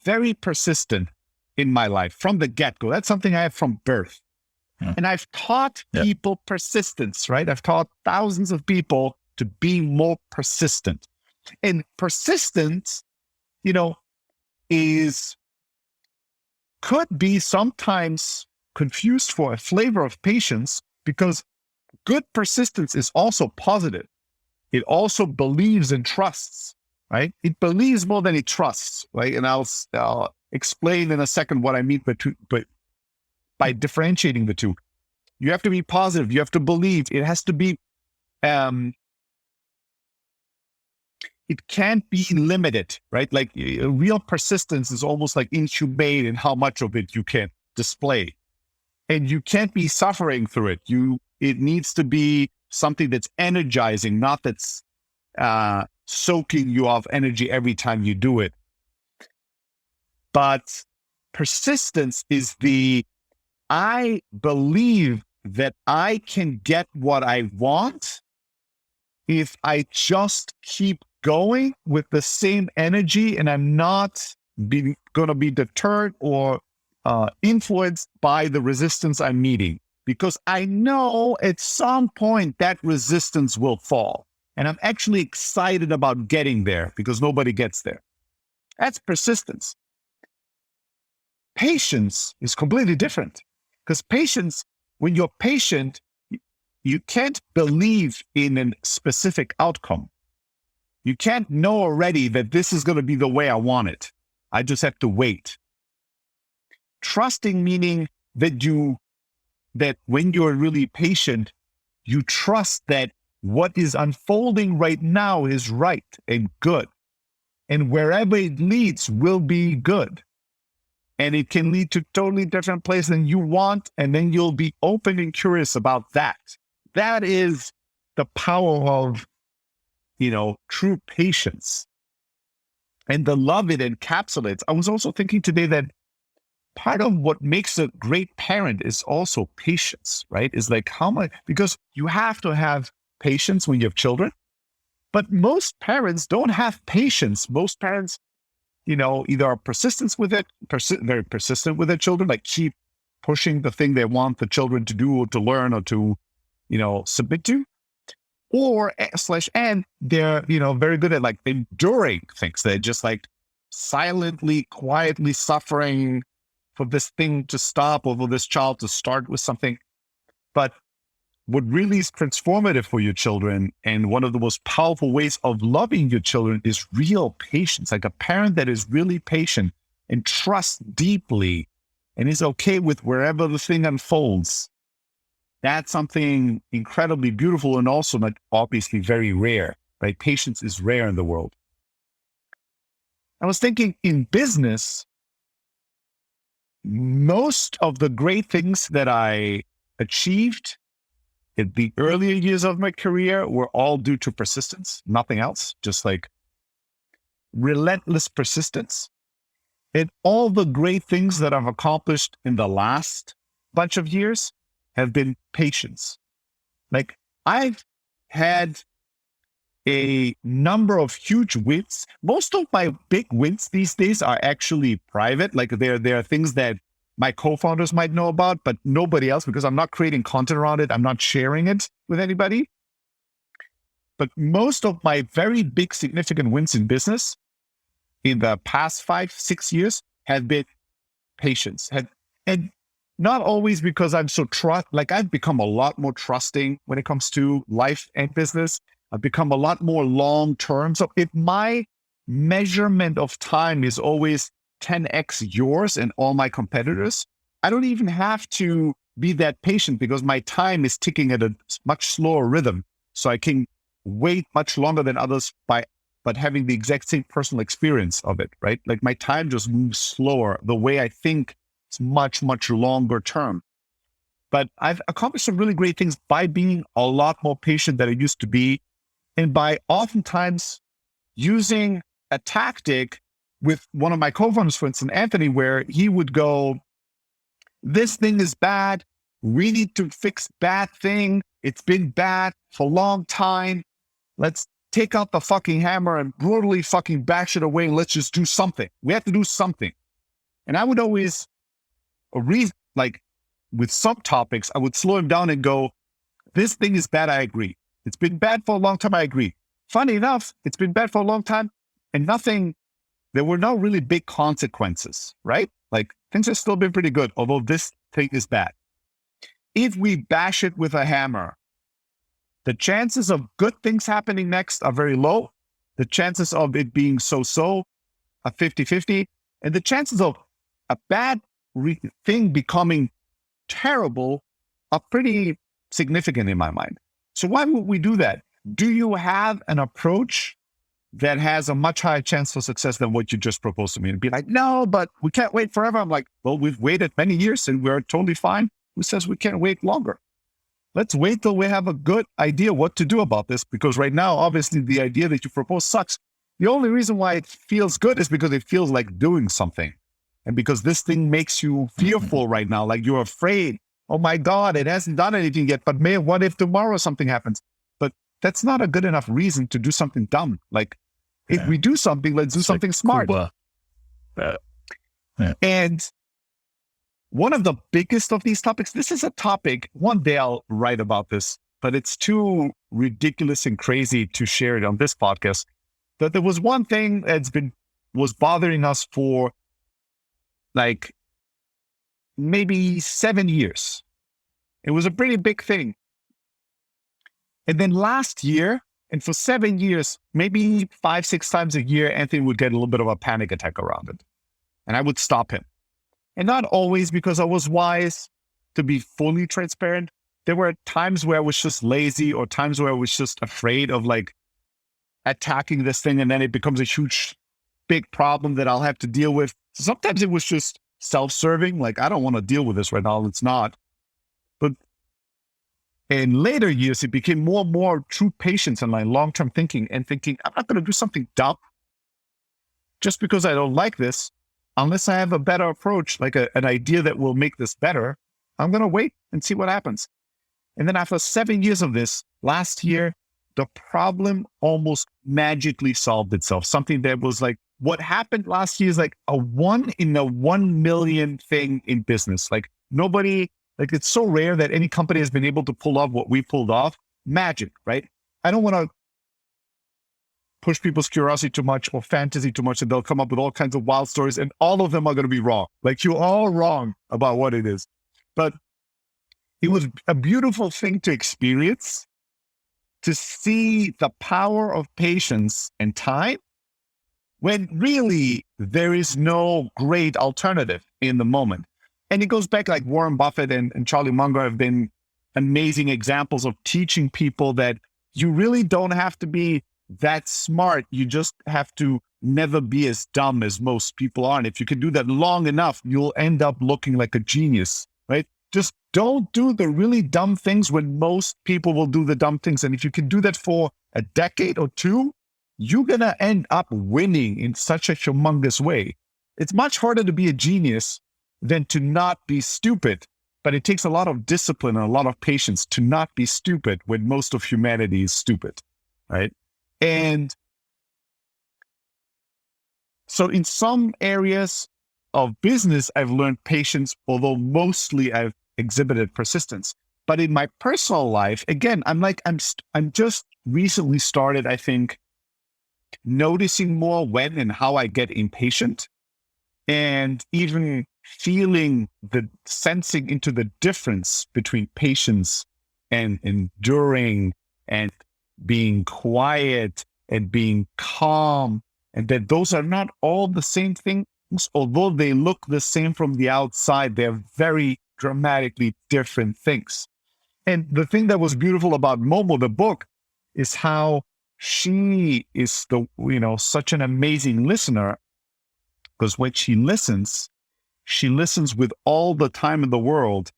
very persistent in my life from the get-go. That's something I have from birth. And I've taught people persistence, right? I've taught thousands of people to be more persistent. And persistence, could be sometimes confused for a flavor of patience, because good persistence is also positive. It also believes and trusts, right? It believes more than it trusts, right? And I'll explain in a second what I mean by differentiating the two. You have to be positive. You have to believe. It has to be, it can't be limited, right? Like real persistence is almost like inhumane in how much of it you can display. And you can't be suffering through it. It needs to be something that's energizing, not that's soaking you of energy every time you do it. But persistence is I believe that I can get what I want if I just keep going with the same energy, and I'm not going to be deterred or influenced by the resistance I'm meeting, because I know at some point that resistance will fall. And I'm actually excited about getting there because nobody gets there. That's persistence. Patience is completely different, because patience, when you're patient, you can't believe in a specific outcome. You can't know already that this is going to be the way I want it. I just have to wait. Trusting, meaning that when you're really patient, you trust that what is unfolding right now is right and good. And wherever it leads will be good. And it can lead to totally different place than you want. And then you'll be open and curious about that. That is the power of, true patience. And the love it encapsulates. I was also thinking today that part of what makes a great parent is also patience, right? Is like how much, because you have to have patience when you have children, but most parents don't have patience. Most parents, either are very persistent with their children, like keep pushing the thing they want the children to do or to learn or to, submit to, and they're, very good at like enduring things. They're just like silently, quietly suffering for this thing to stop or for this child to start with something. But what really is transformative for your children, and one of the most powerful ways of loving your children, is real patience. Like a parent that is really patient and trusts deeply and is okay with wherever the thing unfolds. That's something incredibly beautiful and also not obviously very rare, right? Patience is rare in the world. I was thinking in business, most of the great things that I achieved in the earlier years of my career were all due to persistence, nothing else, just like relentless persistence. And all the great things that I've accomplished in the last bunch of years have been patience. Like I've had a number of huge wins. Most of my big wins these days are actually private. Like there are things that my co-founders might know about, but nobody else, because I'm not creating content around it. I'm not sharing it with anybody. But most of my very big significant wins in business in the past 5-6 years have been patience. And not always because I'm so I've become a lot more trusting when it comes to life and business. I've become a lot more long-term. So if my measurement of time is always 10x yours and all my competitors, I don't even have to be that patient because my time is ticking at a much slower rhythm. So I can wait much longer than others but having the exact same personal experience of it, right? Like my time just moves slower. The way I think is much, much longer term. But I've accomplished some really great things by being a lot more patient than I used to be. And by oftentimes using a tactic with one of my co-founders, for instance, Anthony, where he would go, this thing is bad. We need to fix bad thing. It's been bad for a long time. Let's take out the fucking hammer and brutally fucking bash it away. And let's just do something. We have to do something. And I would always with some topics, I would slow him down and go, this thing is bad. I agree. It's been bad for a long time. I agree. Funny enough, it's been bad for a long time and there were no really big consequences, right? Like things have still been pretty good, although this thing is bad. If we bash it with a hammer, the chances of good things happening next are very low. The chances of it being so-so are 50-50. And the chances of a bad thing becoming terrible are pretty significant in my mind. So why would we do that? Do you have an approach that has a much higher chance for success than what you just proposed to me? And be like, no, but we can't wait forever. I'm like, well, we've waited many years and we're totally fine. Who says we can't wait longer? Let's wait till we have a good idea what to do about this, because right now, obviously, the idea that you propose sucks. The only reason why it feels good is because it feels like doing something. And because this thing makes you fearful right now, like you're afraid. Oh my God, it hasn't done anything yet, but man, what if tomorrow something happens? But that's not a good enough reason to do something dumb. Like if we do something, let's do something smart. And one of the biggest of these topics, this is a topic, one day I'll write about this, but it's too ridiculous and crazy to share it on this podcast. That there was one thing was bothering us for like maybe 7 years. It was a pretty big thing. And then last year, and for 7 years, maybe 5-6 times a year, Anthony would get a little bit of a panic attack around it. And I would stop him. And not always because I was wise, to be fully transparent. There were times where I was just lazy or times where I was just afraid of like attacking this thing. And then it becomes a huge, big problem that I'll have to deal with. So sometimes it was just self-serving. Like, I don't want to deal with this right now. It's not. But in later years, it became more and more true patience and my long-term thinking and thinking, I'm not going to do something dumb just because I don't like this. Unless I have a better approach, like an idea that will make this better, I'm going to wait and see what happens. And then after 7 years of this, last year, the problem almost magically solved itself. Something that was like, what happened last year is like a 1 in a 1 million thing in business. Like nobody, like it's so rare that any company has been able to pull off what we pulled off. Magic, right? I don't want to push people's curiosity too much or fantasy too much, and they'll come up with all kinds of wild stories, and all of them are going to be wrong. Like you're all wrong about what it is. But it was a beautiful thing to experience, to see the power of patience and time when really there is no great alternative in the moment. And it goes back, like Warren Buffett and Charlie Munger have been amazing examples of teaching people that you really don't have to be that smart. You just have to never be as dumb as most people are. And if you can do that long enough, you'll end up looking like a genius, right? Just don't do the really dumb things when most people will do the dumb things. And if you can do that for a decade or two, you're going to end up winning in such a humongous way. It's much harder to be a genius than to not be stupid. But it takes a lot of discipline and a lot of patience to not be stupid when most of humanity is stupid, right? And so in some areas of business, I've learned patience, although mostly I've exhibited persistence. But in my personal life, again, I'm just recently started, I think, noticing more when and how I get impatient, and even sensing into the difference between patience and enduring and being quiet and being calm, and that those are not all the same things. Although they look the same from the outside, they're very dramatically different things. And the thing that was beautiful about Momo, the book, is how she is such an amazing listener, because when she listens with all the time in the world.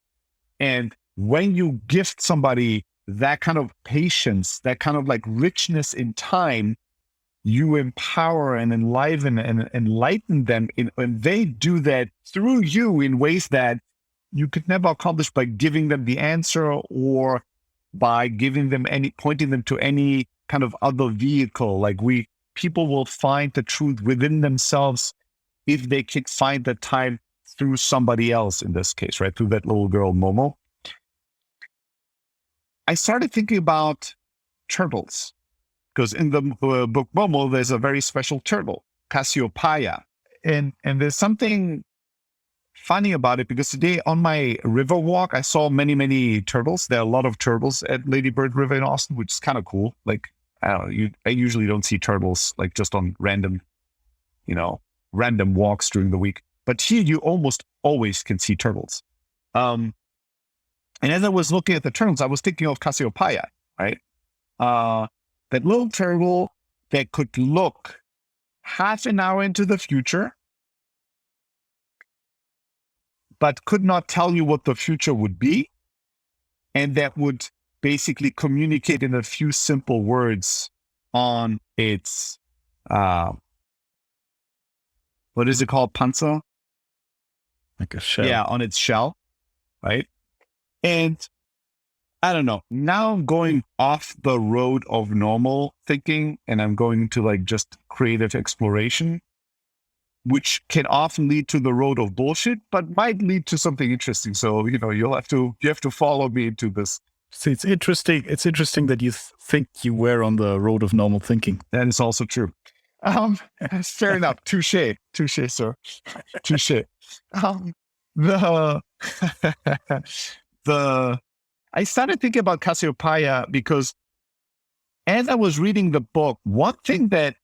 And when you gift somebody that kind of patience, that kind of like richness in time, you empower and enliven and enlighten them. And they do that through you in ways that you could never accomplish by giving them the answer or by pointing them to any kind of other vehicle. Like people will find the truth within themselves if they can find the time through somebody else, in this case, right? Through that little girl, Momo. I started thinking about turtles, because in the book Momo, there's a very special turtle, Cassiopeia. And there's something funny about it, because today on my river walk, I saw many, many turtles. There are a lot of turtles at Lady Bird River in Austin, which is kind of cool. Like, I don't know, I usually don't see turtles like just on random walks during the week. But here you almost always can see turtles. And as I was looking at the turtles, I was thinking of Cassiopeia, right? That little turtle that could look half an hour into the future, but could not tell you what the future would be. And that would basically communicate in a few simple words on its, what is it called? Panzer? Like a shell. Yeah, on its shell, right? And I don't know. Now I'm going off the road of normal thinking, and I'm going to like just creative exploration, which can often lead to the road of bullshit, but might lead to something interesting. So, you have to follow me into this. So it's interesting. It's interesting that you think you were on the road of normal thinking. That is also true. Fair enough. Touche, sir. Touche. I started thinking about Cassiopeia because as I was reading the book, one thing that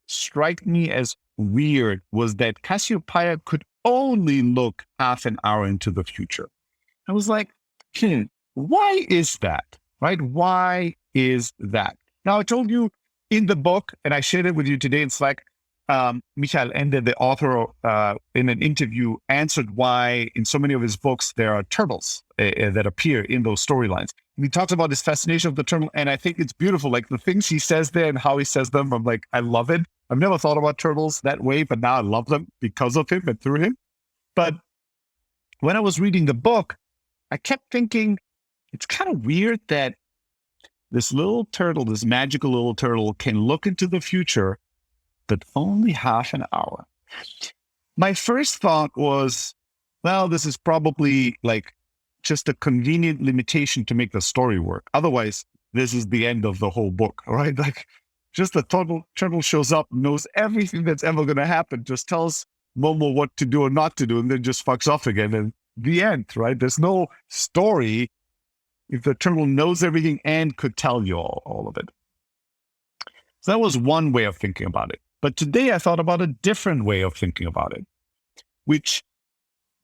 struck me as weird was that Cassiopeia could only look half an hour into the future. I was like, why is that? Right? Why is that? Now, I told you in the book, and I shared it with you today in Slack, Michael Ende, the author, in an interview, answered why in so many of his books there are turtles that appear in those storylines. And he talks about his fascination of the turtle, and I think it's beautiful. Like the things he says there and how he says them, I'm like, I love it. I've never thought about turtles that way, but now I love them because of him and through him. But when I was reading the book, I kept thinking, it's kind of weird that this little turtle, this magical little turtle, can look into the future, but only half an hour. My first thought was, well, this is probably like just a convenient limitation to make the story work. Otherwise, this is the end of the whole book, right? Like just the turtle shows up, knows everything that's ever going to happen, just tells Momo what to do or not to do, and then just fucks off again. And the end, right? There's no story if the turtle knows everything and could tell you all of it. So that was one way of thinking about it. But today I thought about a different way of thinking about it, which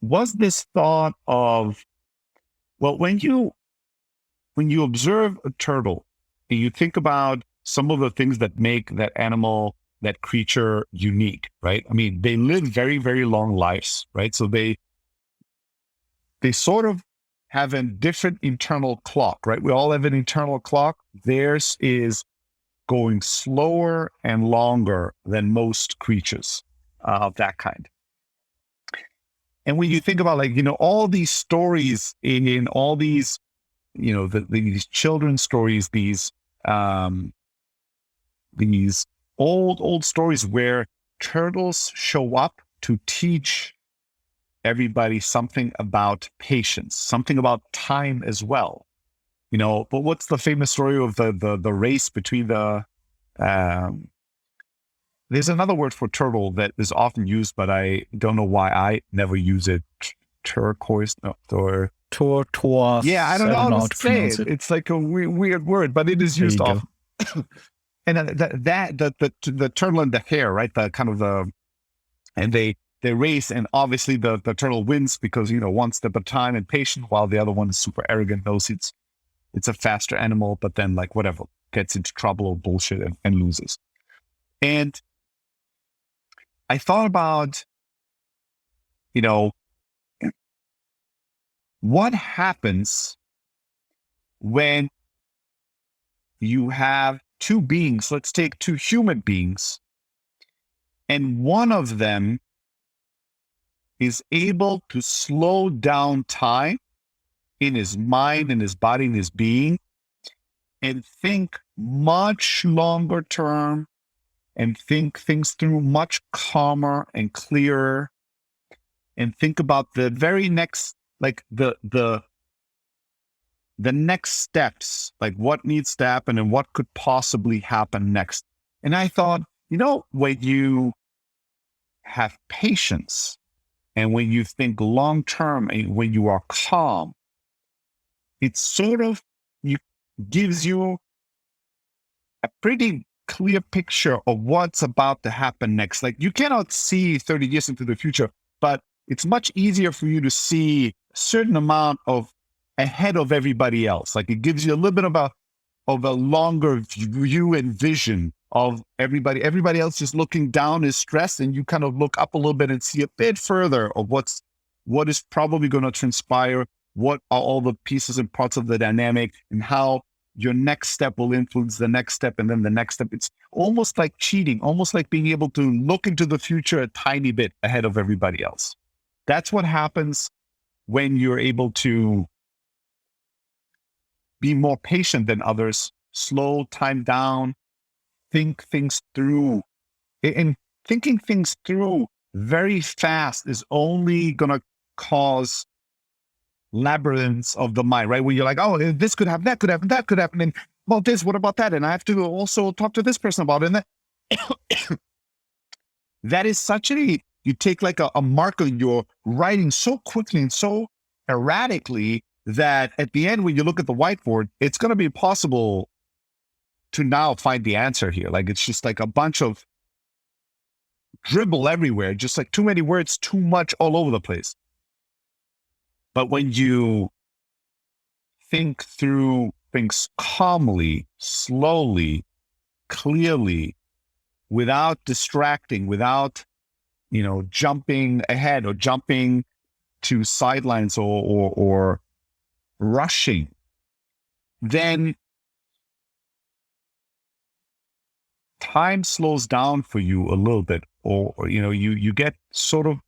was this thought of, well, when you observe a turtle and you think about some of the things that make that animal that creature unique, right? I mean, they live very, very long lives, right? So they sort of have a different internal clock, right? We all have an internal clock. Theirs is going slower and longer than most creatures of that kind. And when you think about, like, all these stories in all these, these children's stories, these old stories where turtles show up to teach everybody something about patience, something about time as well. But what's the famous story of the race between the there's another word for turtle that is often used, but I don't know why I never use it. Turquoise, no, or tortoise. Yeah, I don't know how to say it. It's like a weird word, but it is used often. And the turtle and the hare, right? The kind of and they race, and obviously the turtle wins because one step at a time and patient, while the other one is super arrogant, knows it's a faster animal, but then like whatever gets into trouble or bullshit and loses. And I thought about, what happens when you have two beings, let's take two human beings, and one of them is able to slow down time in his mind, in his body, in his being, and think much longer term and think things through much calmer and clearer, and think about the very next, like the next steps, like what needs to happen and what could possibly happen next. And I thought, when you have patience and when you think long term and when you are calm, it sort of gives you a pretty clear picture of what's about to happen next. Like, you cannot see 30 years into the future, but it's much easier for you to see a certain amount of ahead of everybody else. Like, it gives you a little bit of a longer view and vision of everybody. Everybody else is looking down, is stressed, and you kind of look up a little bit and see a bit further of what is probably going to transpire, what are all the pieces and parts of the dynamic, and how your next step will influence the next step and then the next step. It's almost like cheating, almost like being able to look into the future a tiny bit ahead of everybody else. That's what happens when you're able to be more patient than others, slow time down, think things through. And thinking things through very fast is only going to cause labyrinths of the mind, right? Where you're like, oh, this could happen, that could happen, that could happen, and well, this, what about that? And I have to also talk to this person about it. And that, that is such you take like a marker, you're writing so quickly and so erratically that at the end, when you look at the whiteboard, it's going to be impossible to now find the answer here. Like, it's just like a bunch of dribble everywhere, just like too many words, too much all over the place. But when you think through things calmly, slowly, clearly, without distracting, without, jumping ahead or jumping to sidelines or rushing, then time slows down for you a little bit, or you get sort of,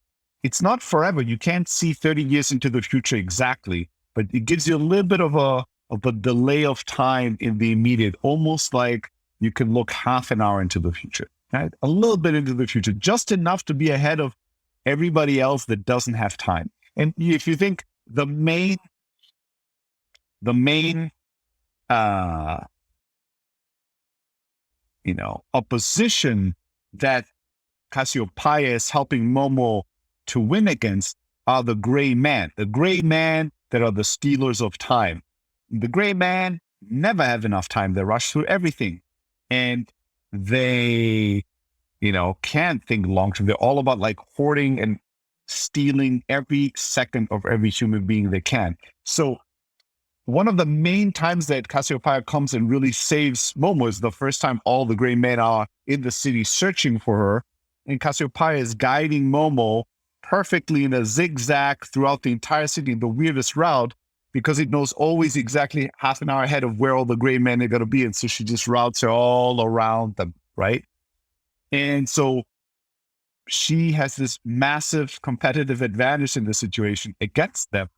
it's not forever. You can't see 30 years into the future exactly, but it gives you a little bit of a delay of time in the immediate, almost like you can look half an hour into the future, right? A little bit into the future, just enough to be ahead of everybody else that doesn't have time. And if you think the main opposition that Cassiopeia is helping Momo to win against are the gray man that are the stealers of time. The gray man never have enough time. They rush through everything, and they, can't think long term. They're all about like hoarding and stealing every second of every human being they can. So one of the main times that Cassiopeia comes and really saves Momo is the first time all the gray men are in the city searching for her. And Cassiopeia is guiding Momo perfectly in a zigzag throughout the entire city, the weirdest route, because it knows always exactly half an hour ahead of where all the gray men are going to be. And so she just routes her all around them, right? And so she has this massive competitive advantage in the situation against them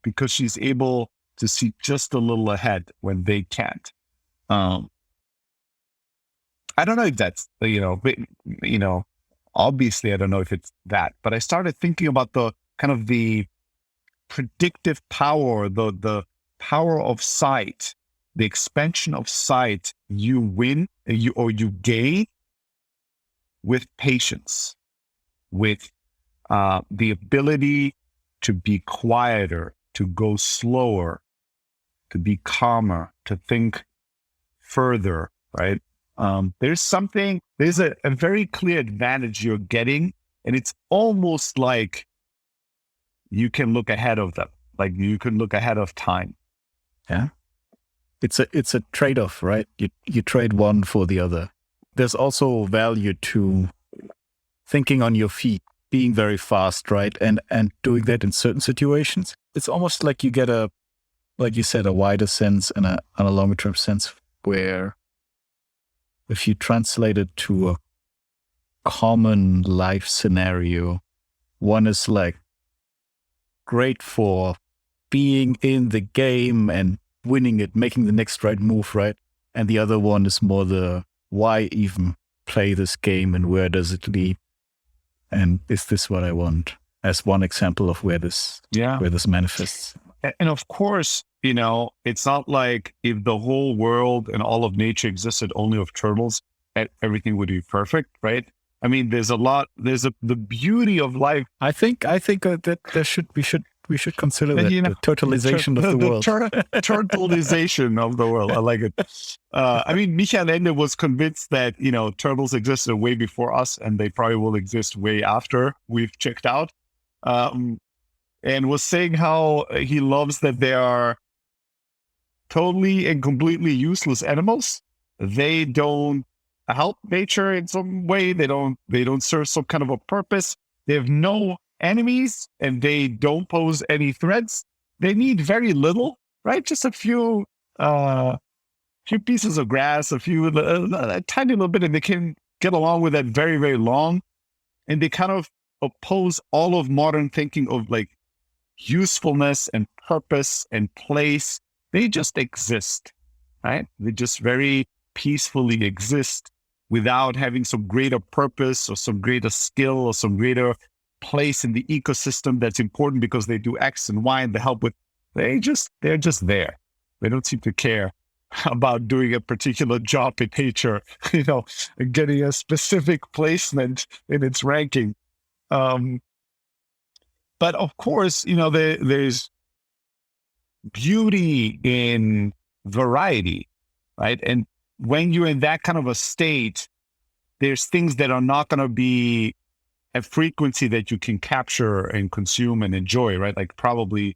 because she's able to see just a little ahead when they can't. I don't know if that's, obviously I don't know if it's that, but I started thinking about the kind of the predictive power, the power of sight, the expansion of sight you win or you gain with patience, with the ability to be quieter, to go slower, to be calmer, to think further, right? There's a very clear advantage you're getting, and it's almost like you can look ahead of them, like you can look ahead of time. Yeah. It's a trade-off, right? You trade one for the other. There's also value to thinking on your feet, being very fast, right? And doing that in certain situations. It's almost like you get like you said, a wider sense and a longer term sense where if you translate it to a common life scenario, one is like great for being in the game and winning it, making the next right move, right? And the other one is more the why even play this game and where does it lead? And is this what I want? As one example of where this manifests. And of course, it's not like if the whole world and all of nature existed only of turtles, everything would be perfect, right? I mean, the beauty of life. I think that we should consider that the totalization of the world. Turtleization of the world. I like it. I mean, Michael Ende was convinced that, turtles existed way before us and they probably will exist way after we've checked out. And was saying how he loves that they are totally and completely useless animals. They don't help nature in some way. They don't serve some kind of a purpose. They have no enemies and they don't pose any threats. They need very little, right? Just a few pieces of grass, a tiny little bit, and they can get along with that very, very long. And they kind of oppose all of modern thinking of like usefulness and purpose and place. They just exist, right? They just very peacefully exist without having some greater purpose or some greater skill or some greater place in the ecosystem that's important because they do X and Y and they help with. They're just there. They don't seem to care about doing a particular job in nature, and getting a specific placement in its ranking. But of course, there's beauty in variety, right? And when you're in that kind of a state, there's things that are not going to be a frequency that you can capture and consume and enjoy, right? Like probably,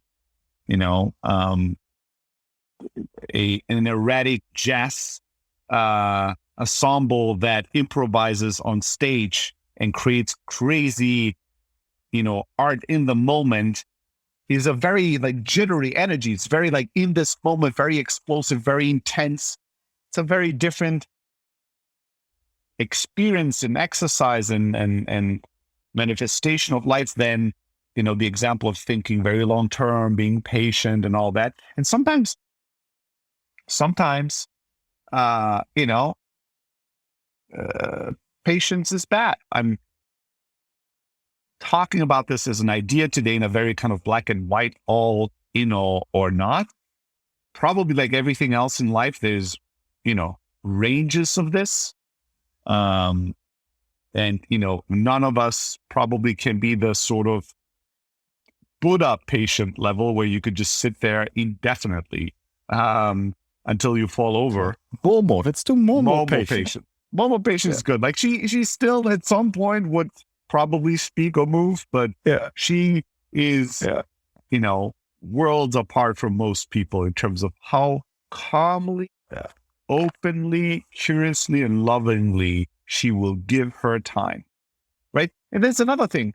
an erratic jazz ensemble that improvises on stage and creates crazy, art in the moment is a very like jittery energy. It's very like in this moment, very explosive, very intense. It's a very different experience and exercise and manifestation of life than, the example of thinking very long term, being patient and all that. And sometimes, patience is bad. I'm talking about this as an idea today in a very kind of black and white, all, or not. Probably like everything else in life, there's, ranges of this. And, none of us probably can be the sort of Buddha patient level where you could just sit there indefinitely until you fall over. Momo, let's do Momo patient. Momo patient is good. Like she still at some point would probably speak or move, but she is, worlds apart from most people in terms of how calmly, openly, curiously, and lovingly she will give her time, right? And there's another thing.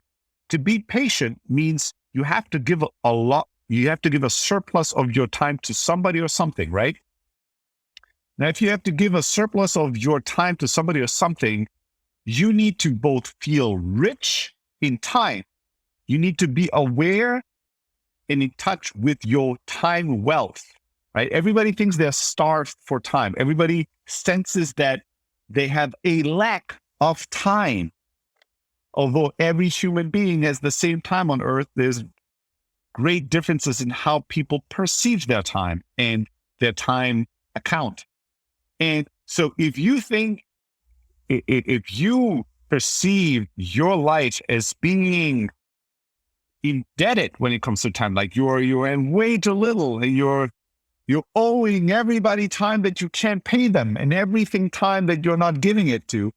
To be patient means you have to give a lot. You have to give a surplus of your time to somebody or something, right? Now, if you have to give a surplus of your time to somebody or something, you need to both feel rich in time. You need to be aware and in touch with your time wealth, right? Everybody thinks they're starved for time. Everybody senses that they have a lack of time. Although every human being has the same time on earth, there's great differences in how people perceive their time and their time account. And so if you think, if you perceive your life as being indebted when it comes to time, like you're in way too little and you're owing everybody time that you can't pay them and everything time that you're not giving it to,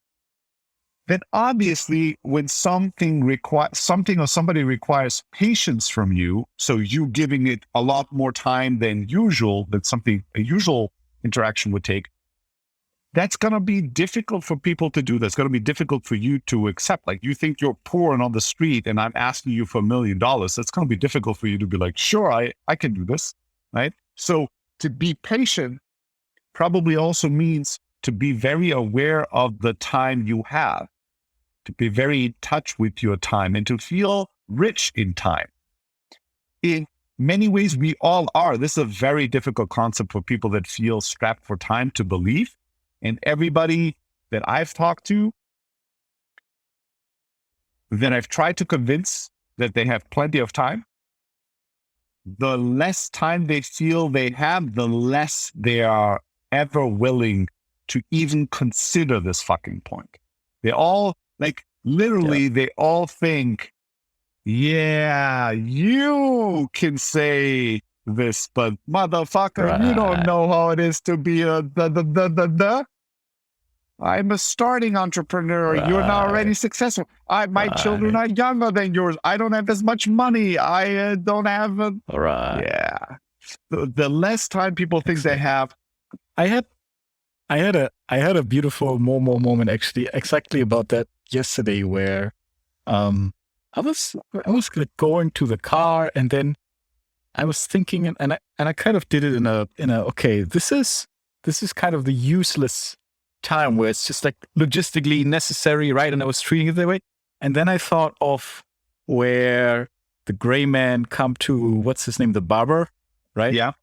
then obviously when something or somebody requires patience from you, so you giving it a lot more time than usual, a usual interaction would take, that's going to be difficult for people to do. That's going to be difficult for you to accept. Like, you think you're poor and on the street and I'm asking you for $1 million. That's going to be difficult for you to be like, sure, I can do this, right? So to be patient probably also means to be very aware of the time you have, to be very in touch with your time and to feel rich in time. In many ways, we all are. This is a very difficult concept for people that feel strapped for time to believe. And everybody that I've talked to, that I've tried to convince that they have plenty of time, the less time they feel they have, the less they are ever willing to even consider this fucking point. They all, like, literally, they all think, yeah, you can say this, but motherfucker, you don't know how it is to be I'm a starting entrepreneur. You're not already successful. My children are younger than yours. I don't have as much money. I don't have yeah. The less time people think they have. I had a beautiful moment actually exactly about that yesterday, where I was like going to the car and then I was thinking and I kind of did it in a okay, this is kind of the useless time where it's just like logistically necessary, right? And I was treating it that way. And then I thought of where the gray man come to, what's his name, the barber, right? Yeah.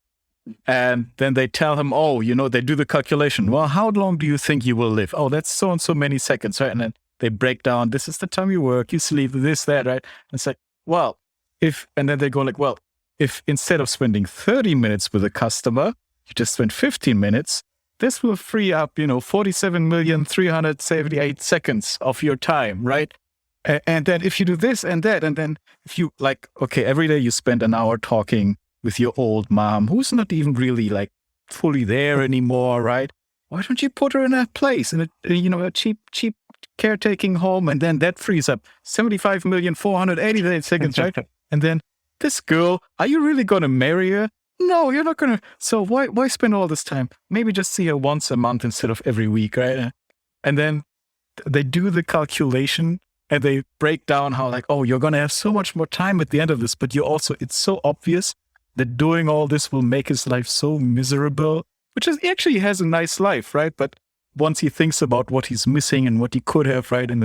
And then they tell him, oh, they do the calculation. Well, how long do you think you will live? Oh, that's so and so many seconds, right? And then they break down, this is the time you work, you sleep, this, that, right? And it's like, well, and then they go like, well, if instead of spending 30 minutes with a customer, you just spend 15 minutes, this will free up, 47,378 seconds of your time, right? And then if you do this and that, and then if you like, okay, every day you spend an hour talking with your old mom, who's not even really like fully there anymore, right? Why don't you put her in a place, in a cheap caretaking home, and then that frees up 75,488 seconds, right? And then this girl, are you really going to marry her? No, you're not going to. So why spend all this time? Maybe just see her once a month instead of every week, right? And then they do the calculation and they break down how like, oh, you're going to have so much more time at the end of this, but it's so obvious that doing all this will make his life so miserable, which is actually he has a nice life, right? But once he thinks about what he's missing and what he could have, right? And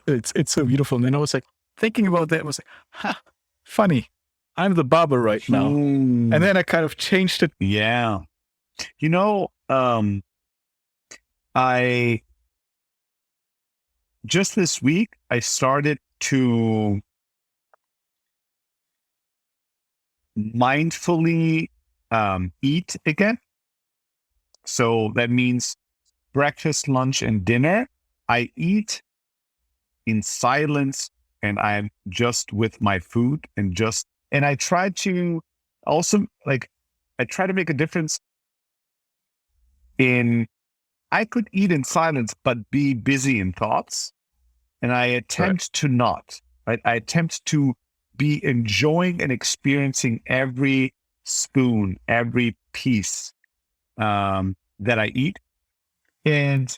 it's so beautiful. And then I was like, thinking about that, I was like, funny. I'm the barber right now. And then I kind of changed it. Yeah. I just this week, I started to mindfully eat again. So that means breakfast, lunch, and dinner. I eat in silence and I'm just with my food and I try to also I try to make a difference I could eat in silence, but be busy in thoughts. And I attempt to not, right? I attempt to be enjoying and experiencing every spoon, every piece that I eat. And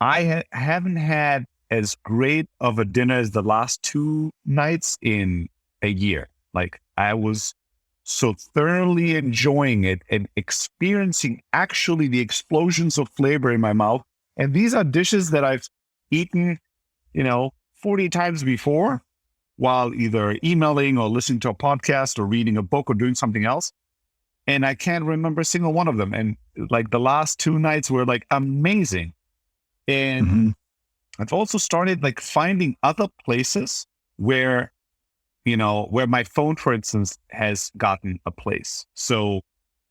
I haven't had as great of a dinner as the last 2 nights in a year. Like, I was so thoroughly enjoying it and experiencing actually the explosions of flavor in my mouth. And these are dishes that I've eaten, 40 times before, while either emailing or listening to a podcast or reading a book or doing something else. And I can't remember a single one of them. And like the last 2 nights were like amazing. And I've also started like finding other places where my phone, for instance, has gotten a place. So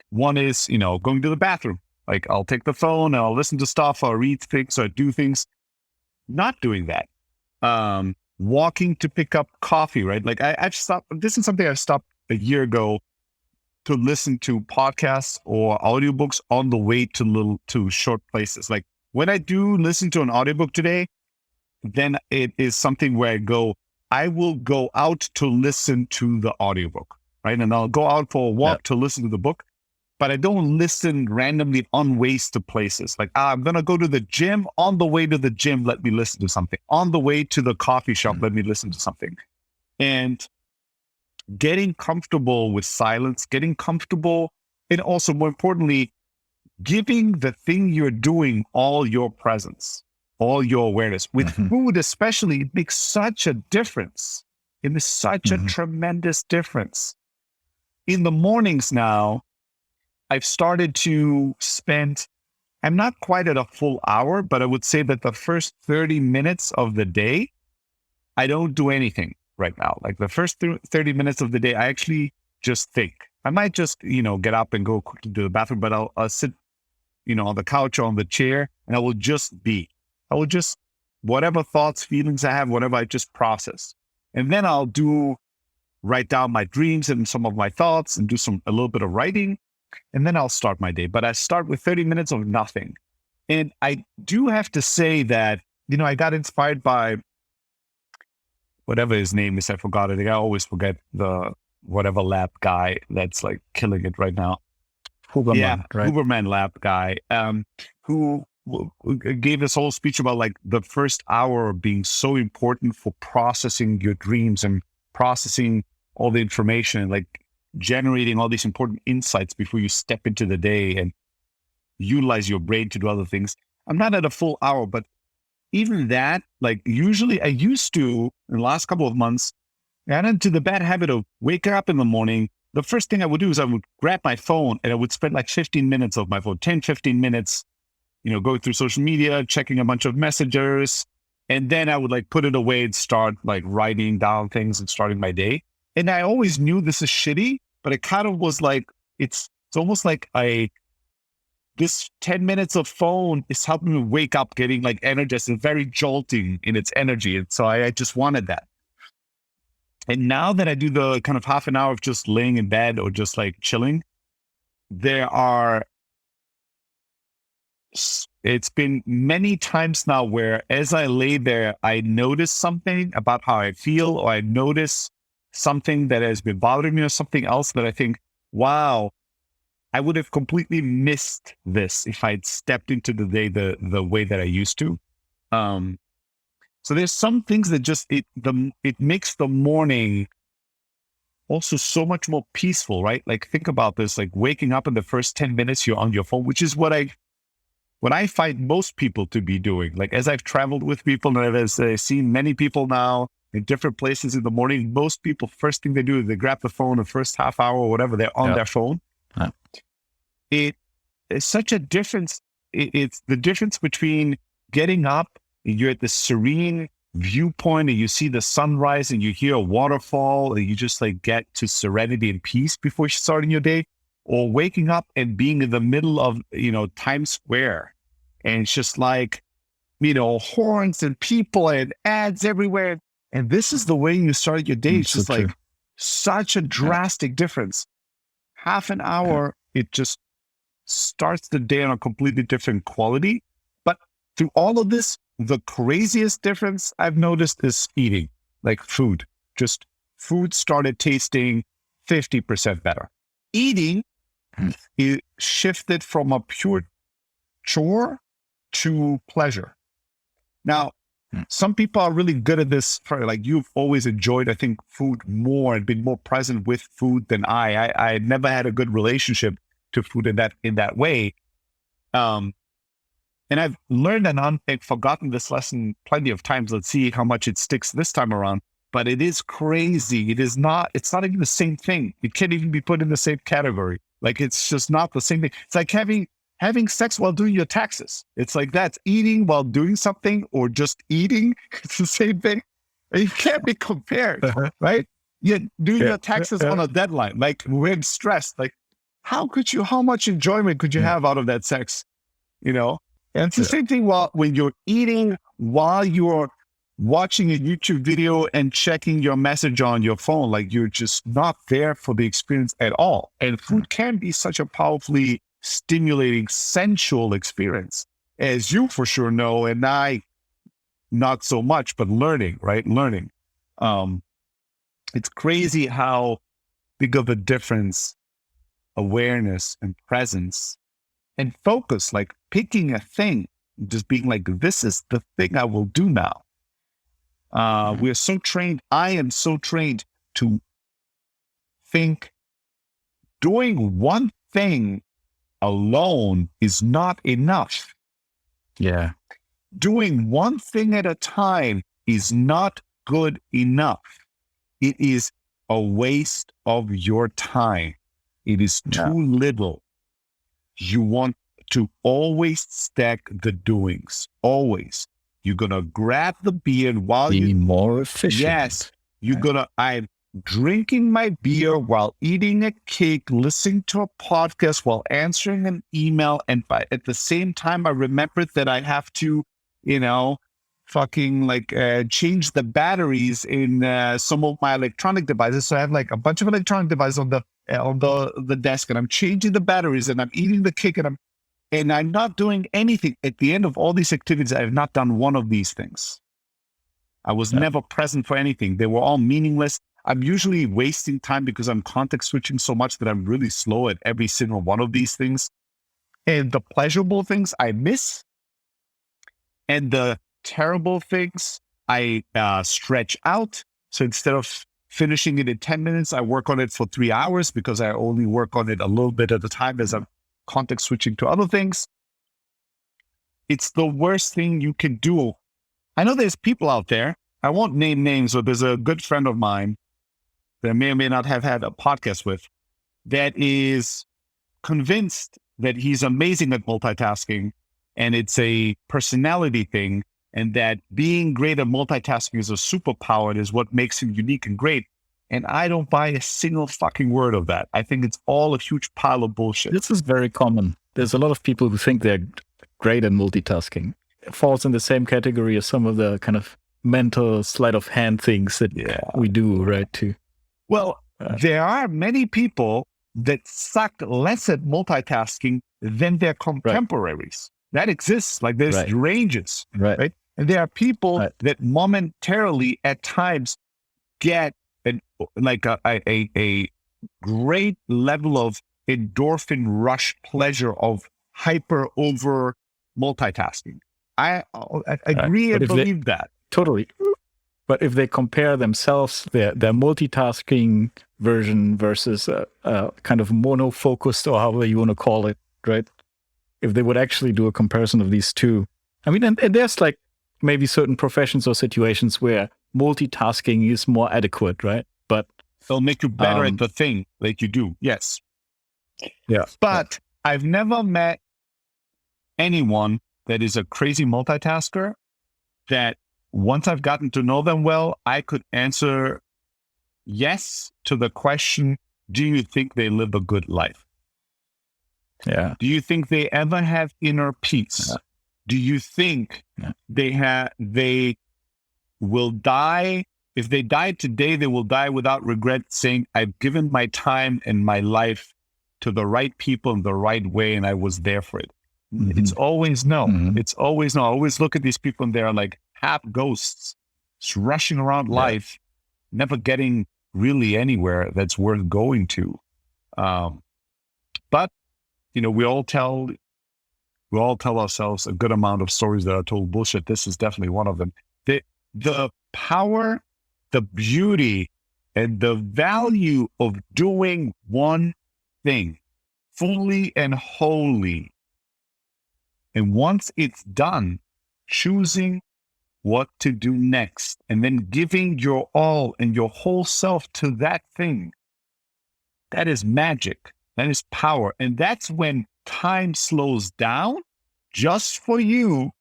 one is, going to the bathroom. Like, I'll take the phone and I'll listen to stuff, I'll read things or do things. Not doing that. Walking to pick up coffee, right? Like, I've stopped. This is something I stopped a year ago, to listen to podcasts or audiobooks on the way to short places. Like, when I do listen to an audiobook today, then it is something where I will go out to listen to the audiobook, right? And I'll go out for a walk to listen to the book, but I don't listen randomly on ways to places. Like, I'm going to go to the gym. On the way to the gym, let me listen to something. On the way to the coffee shop, let me listen to something. And getting comfortable with silence, getting comfortable, and also more importantly, giving the thing you're doing all your presence, all your awareness. With food especially, it makes such a difference. It is such a tremendous difference. In the mornings now, I've started to spend, I'm not quite at a full hour, but I would say that the first 30 minutes of the day, I don't do anything right now. Like, the first 30 minutes of the day, I actually just think. I might just, get up and go quickly to the bathroom, but I'll sit, on the couch or on the chair, and I will just be. I will just, whatever thoughts, feelings I have, whatever, I just process. And then I'll write down my dreams and some of my thoughts and do a little bit of writing. And then I'll start my day. But I start with 30 minutes of nothing. And I do have to say that, I got inspired by whatever his name is. I forgot it. I always forget the whatever lab guy that's like killing it right now. Huberman, right? Huberman lab guy, who gave this whole speech about like the first hour being so important for processing your dreams and processing all the information and like generating all these important insights before you step into the day and utilize your brain to do other things. I'm not at a full hour, but even that, like, usually I used to, in the last couple of months, I got into the bad habit of waking up in the morning. The first thing I would do is I would grab my phone and I would spend like 15 minutes of my phone, 10, 15 minutes, going through social media, checking a bunch of messages. And then I would like put it away and start like writing down things and starting my day. And I always knew this is shitty, but it kind of was like, it's almost like this 10 minutes of phone is helping me wake up, getting like energized and very jolting in its energy. And so I just wanted that. And now that I do the kind of half an hour of just laying in bed or just like chilling, it's been many times now where as I lay there, I notice something about how I feel, or I notice something that has been bothering me or something else that I think, wow, I would have completely missed this if I'd stepped into the day the way that I used to. So there's some things that just, it makes the morning also so much more peaceful, right? Like, think about this, like waking up in the first 10 minutes, you're on your phone, which is what I find most people to be doing. Like, as I've traveled with people and as I've seen many people now in different places in the morning, most people, first thing they do is they grab the phone the first half hour or whatever, they're on their phone. It is such a difference. It's the difference between getting up, you're at the serene viewpoint and you see the sunrise and you hear a waterfall and you just like get to serenity and peace before starting your day, or waking up and being in the middle of, Times Square. And it's just like, horns and people and ads everywhere. And this is the way you start your day. It's just like such a drastic difference. Half an hour, it just starts the day on a completely different quality. But through all of this, the craziest difference I've noticed is eating. like food. Just food started tasting 50% better. Eating, it shifted from a pure chore to pleasure. Now, some people are really good at this. Like you've always enjoyed, I think, food more and been more present with food than I. I never had a good relationship to food in that way. And I've learned and forgotten this lesson plenty of times. Let's see how much it sticks this time around. But it is crazy. It's not even the same thing. It can't even be put in the same category. Like it's just not the same thing. It's like having sex while doing your taxes. It's like that's eating while doing something or just eating. It's the same thing. It can't be compared, right? You're doing your taxes on a deadline. Like we're stressed. Like how much enjoyment could you have out of that sex? You know? And it's the same thing when you're eating while you're watching a YouTube video and checking your message on your phone. Like you're just not there for the experience at all. And food can be such a powerfully stimulating, sensual experience, as you for sure know, and I not so much, but learning. It's crazy how big of a difference awareness and presence and focus, like picking a thing, just being like, this is the thing I will do now. We're so trained. I am so trained to think doing one thing alone is not enough. Yeah. Doing one thing at a time is not good enough. It is a waste of your time. It is too little. You want to always stack the doings. Always. You're going to grab the beer while be more efficient. Yes. I'm drinking my beer while eating a cake, listening to a podcast while answering an email. And at the same time, I remembered that I have to, change the batteries in some of my electronic devices. So I have like a bunch of electronic devices on the desk, and I'm changing the batteries, and I'm eating the cake, and I'm not doing anything. At the end of all these activities, I have not done one of these things. I was never present for anything. They were all meaningless. I'm usually wasting time because I'm context switching so much that I'm really slow at every single one of these things. And the pleasurable things I miss, and the terrible things I stretch out. So instead of finishing it in 10 minutes, I work on it for 3 hours because I only work on it a little bit at a time as I'm context switching to other things. It's the worst thing you can do. I know there's people out there, I won't name names, but there's a good friend of mine that I may or may not have had a podcast with that is convinced that he's amazing at multitasking and it's a personality thing, and that being great at multitasking is a superpower and is what makes him unique and great. And I don't buy a single fucking word of that. I think it's all a huge pile of bullshit. This is very common. There's a lot of people who think they're great at multitasking. It falls in the same category as some of the kind of mental sleight of hand things that we do, right? Too. Well, there are many people that suck less at multitasking than their contemporaries. That exists. Like there's ranges, right? And there are people that momentarily at times get a great level of endorphin rush pleasure of hyper over multitasking. I agree and believe that. Totally. But if they compare themselves, their multitasking version versus a kind of mono-focused, or however you want to call it, right? If they would actually do a comparison of these two. I mean, and there's like maybe certain professions or situations where multitasking is more adequate, right? But it'll make you better at the thing that you do. Yes. Yeah. But I've never met anyone that is a crazy multitasker that once I've gotten to know them well, I could answer yes to the question, do you think they live a good life? Yeah. Do you think they ever have inner peace? Yeah. Do you think they will die? If they die today, they will die without regret, saying, I've given my time and my life to the right people in the right way, and I was there for it. Mm-hmm. It's always no. Mm-hmm. It's always no. I always look at these people and they're like half ghosts. Just rushing around life, never getting really anywhere that's worth going to. But, we all tell ourselves a good amount of stories that are total bullshit. This is definitely one of them. The power, the beauty, and the value of doing one thing fully and wholly. And once it's done, choosing what to do next, and then giving your all and your whole self to that thing. That is magic. That is power. And that's when time slows down just for you,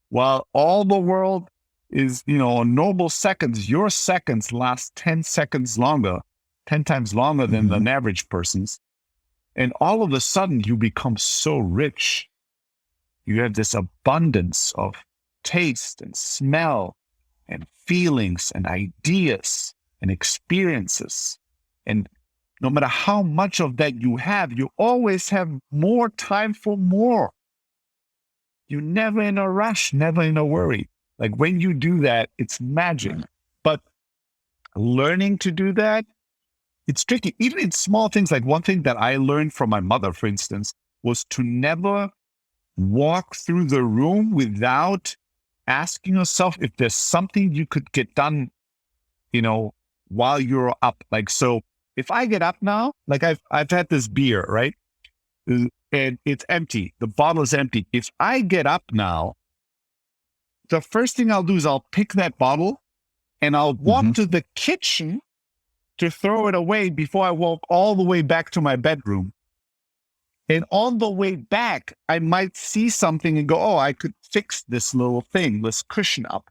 while all the world is, normal seconds. Your seconds last 10 seconds longer, 10 times longer than an average person's. And all of a sudden you become so rich. You have this abundance of taste and smell and feelings and ideas and experiences. And no matter how much of that you have, you always have more time for more. You're never in a rush, never in a worry. Like when you do that, it's magic. But learning to do that, it's tricky. Even in small things, like one thing that I learned from my mother, for instance, was to never walk through the room without asking yourself if there's something you could get done, while you're up. Like, so if I get up now, like I've had this beer, right? And it's empty. The bottle is empty. If I get up now, the first thing I'll do is I'll pick that bottle and I'll walk to the kitchen to throw it away before I walk all the way back to my bedroom. And on the way back, I might see something and go, oh, I could fix this little thing, this cushion up.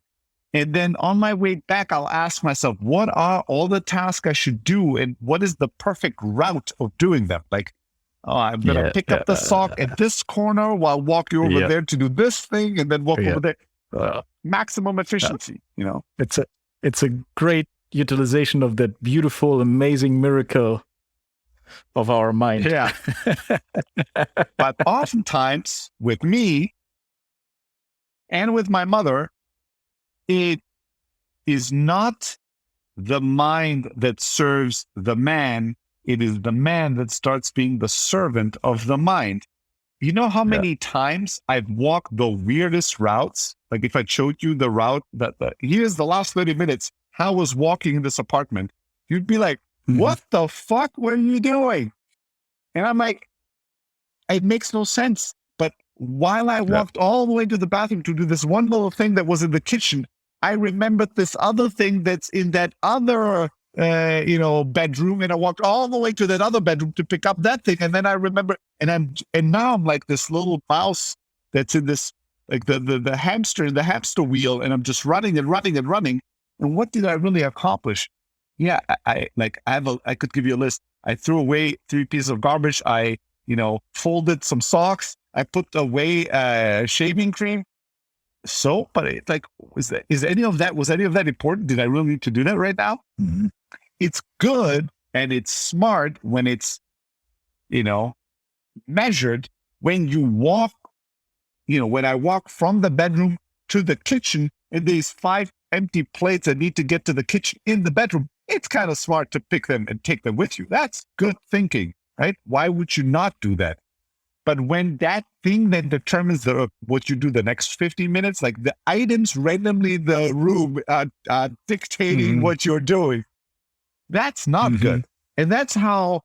And then on my way back, I'll ask myself, what are all the tasks I should do? And what is the perfect route of doing them? Like, oh, I'm going to pick up the sock at this corner while walking over there to do this thing and then walk over there. Maximum efficiency, It's a great utilization of that beautiful, amazing miracle of our mind. Yeah. But oftentimes with me and with my mother, it is not the mind that serves the man. It is the man that starts being the servant of the mind. You know how many times I've walked the weirdest routes? Like if I showed you the route here's the last 30 minutes, how I was walking in this apartment, you'd be like, what the fuck were you doing? And I'm like, it makes no sense. But while I walked all the way to the bathroom to do this one little thing that was in the kitchen, I remembered this other thing that's in that other, bedroom. And I walked all the way to that other bedroom to pick up that thing. And then I remember, and now I'm like this little mouse that's in this, like the hamster in the hamster wheel. And I'm just running and running and running. And what did I really accomplish? Yeah, I could give you a list. I threw away 3 pieces of garbage. I, folded some socks. I put away shaving cream. So, but it's like, was any of that important? Did I really need to do that right now? It's good and it's smart when it's, measured. When you walk, when I walk from the bedroom to the kitchen and there's 5 empty plates that need to get to the kitchen in the bedroom, it's kind of smart to pick them and take them with you. That's good thinking, right? Why would you not do that? But when that thing that determines what you do the next 15 minutes, like the items randomly in the room are dictating what you're doing, that's not good. And that's how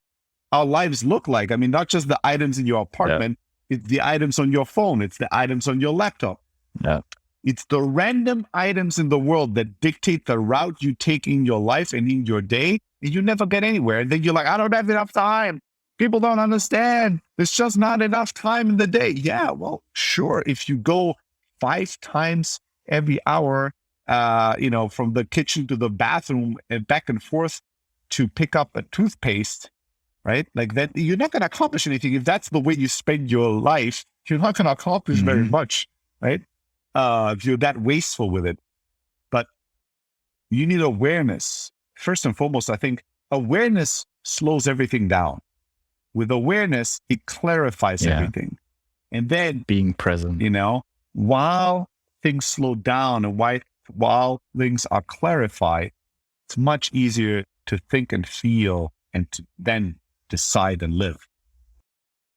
our lives look like. I mean, not just the items in your apartment, it's the items on your phone, it's the items on your laptop. Yeah. It's the random items in the world that dictate the route you take in your life and in your day, and you never get anywhere. And then you're like, I don't have enough time. People don't understand. There's just not enough time in the day. Yeah, well, sure. If you go 5 times every hour, from the kitchen to the bathroom and back and forth to pick up a toothpaste, right? Like that, you're not going to accomplish anything. If that's the way you spend your life, you're not going to accomplish very much, right? If you're that wasteful with it. But you need awareness. First and foremost, I think awareness slows everything down. With awareness, it clarifies everything. And then being present, while things slow down and why while things are clarified, it's much easier to think and feel and to then decide and live.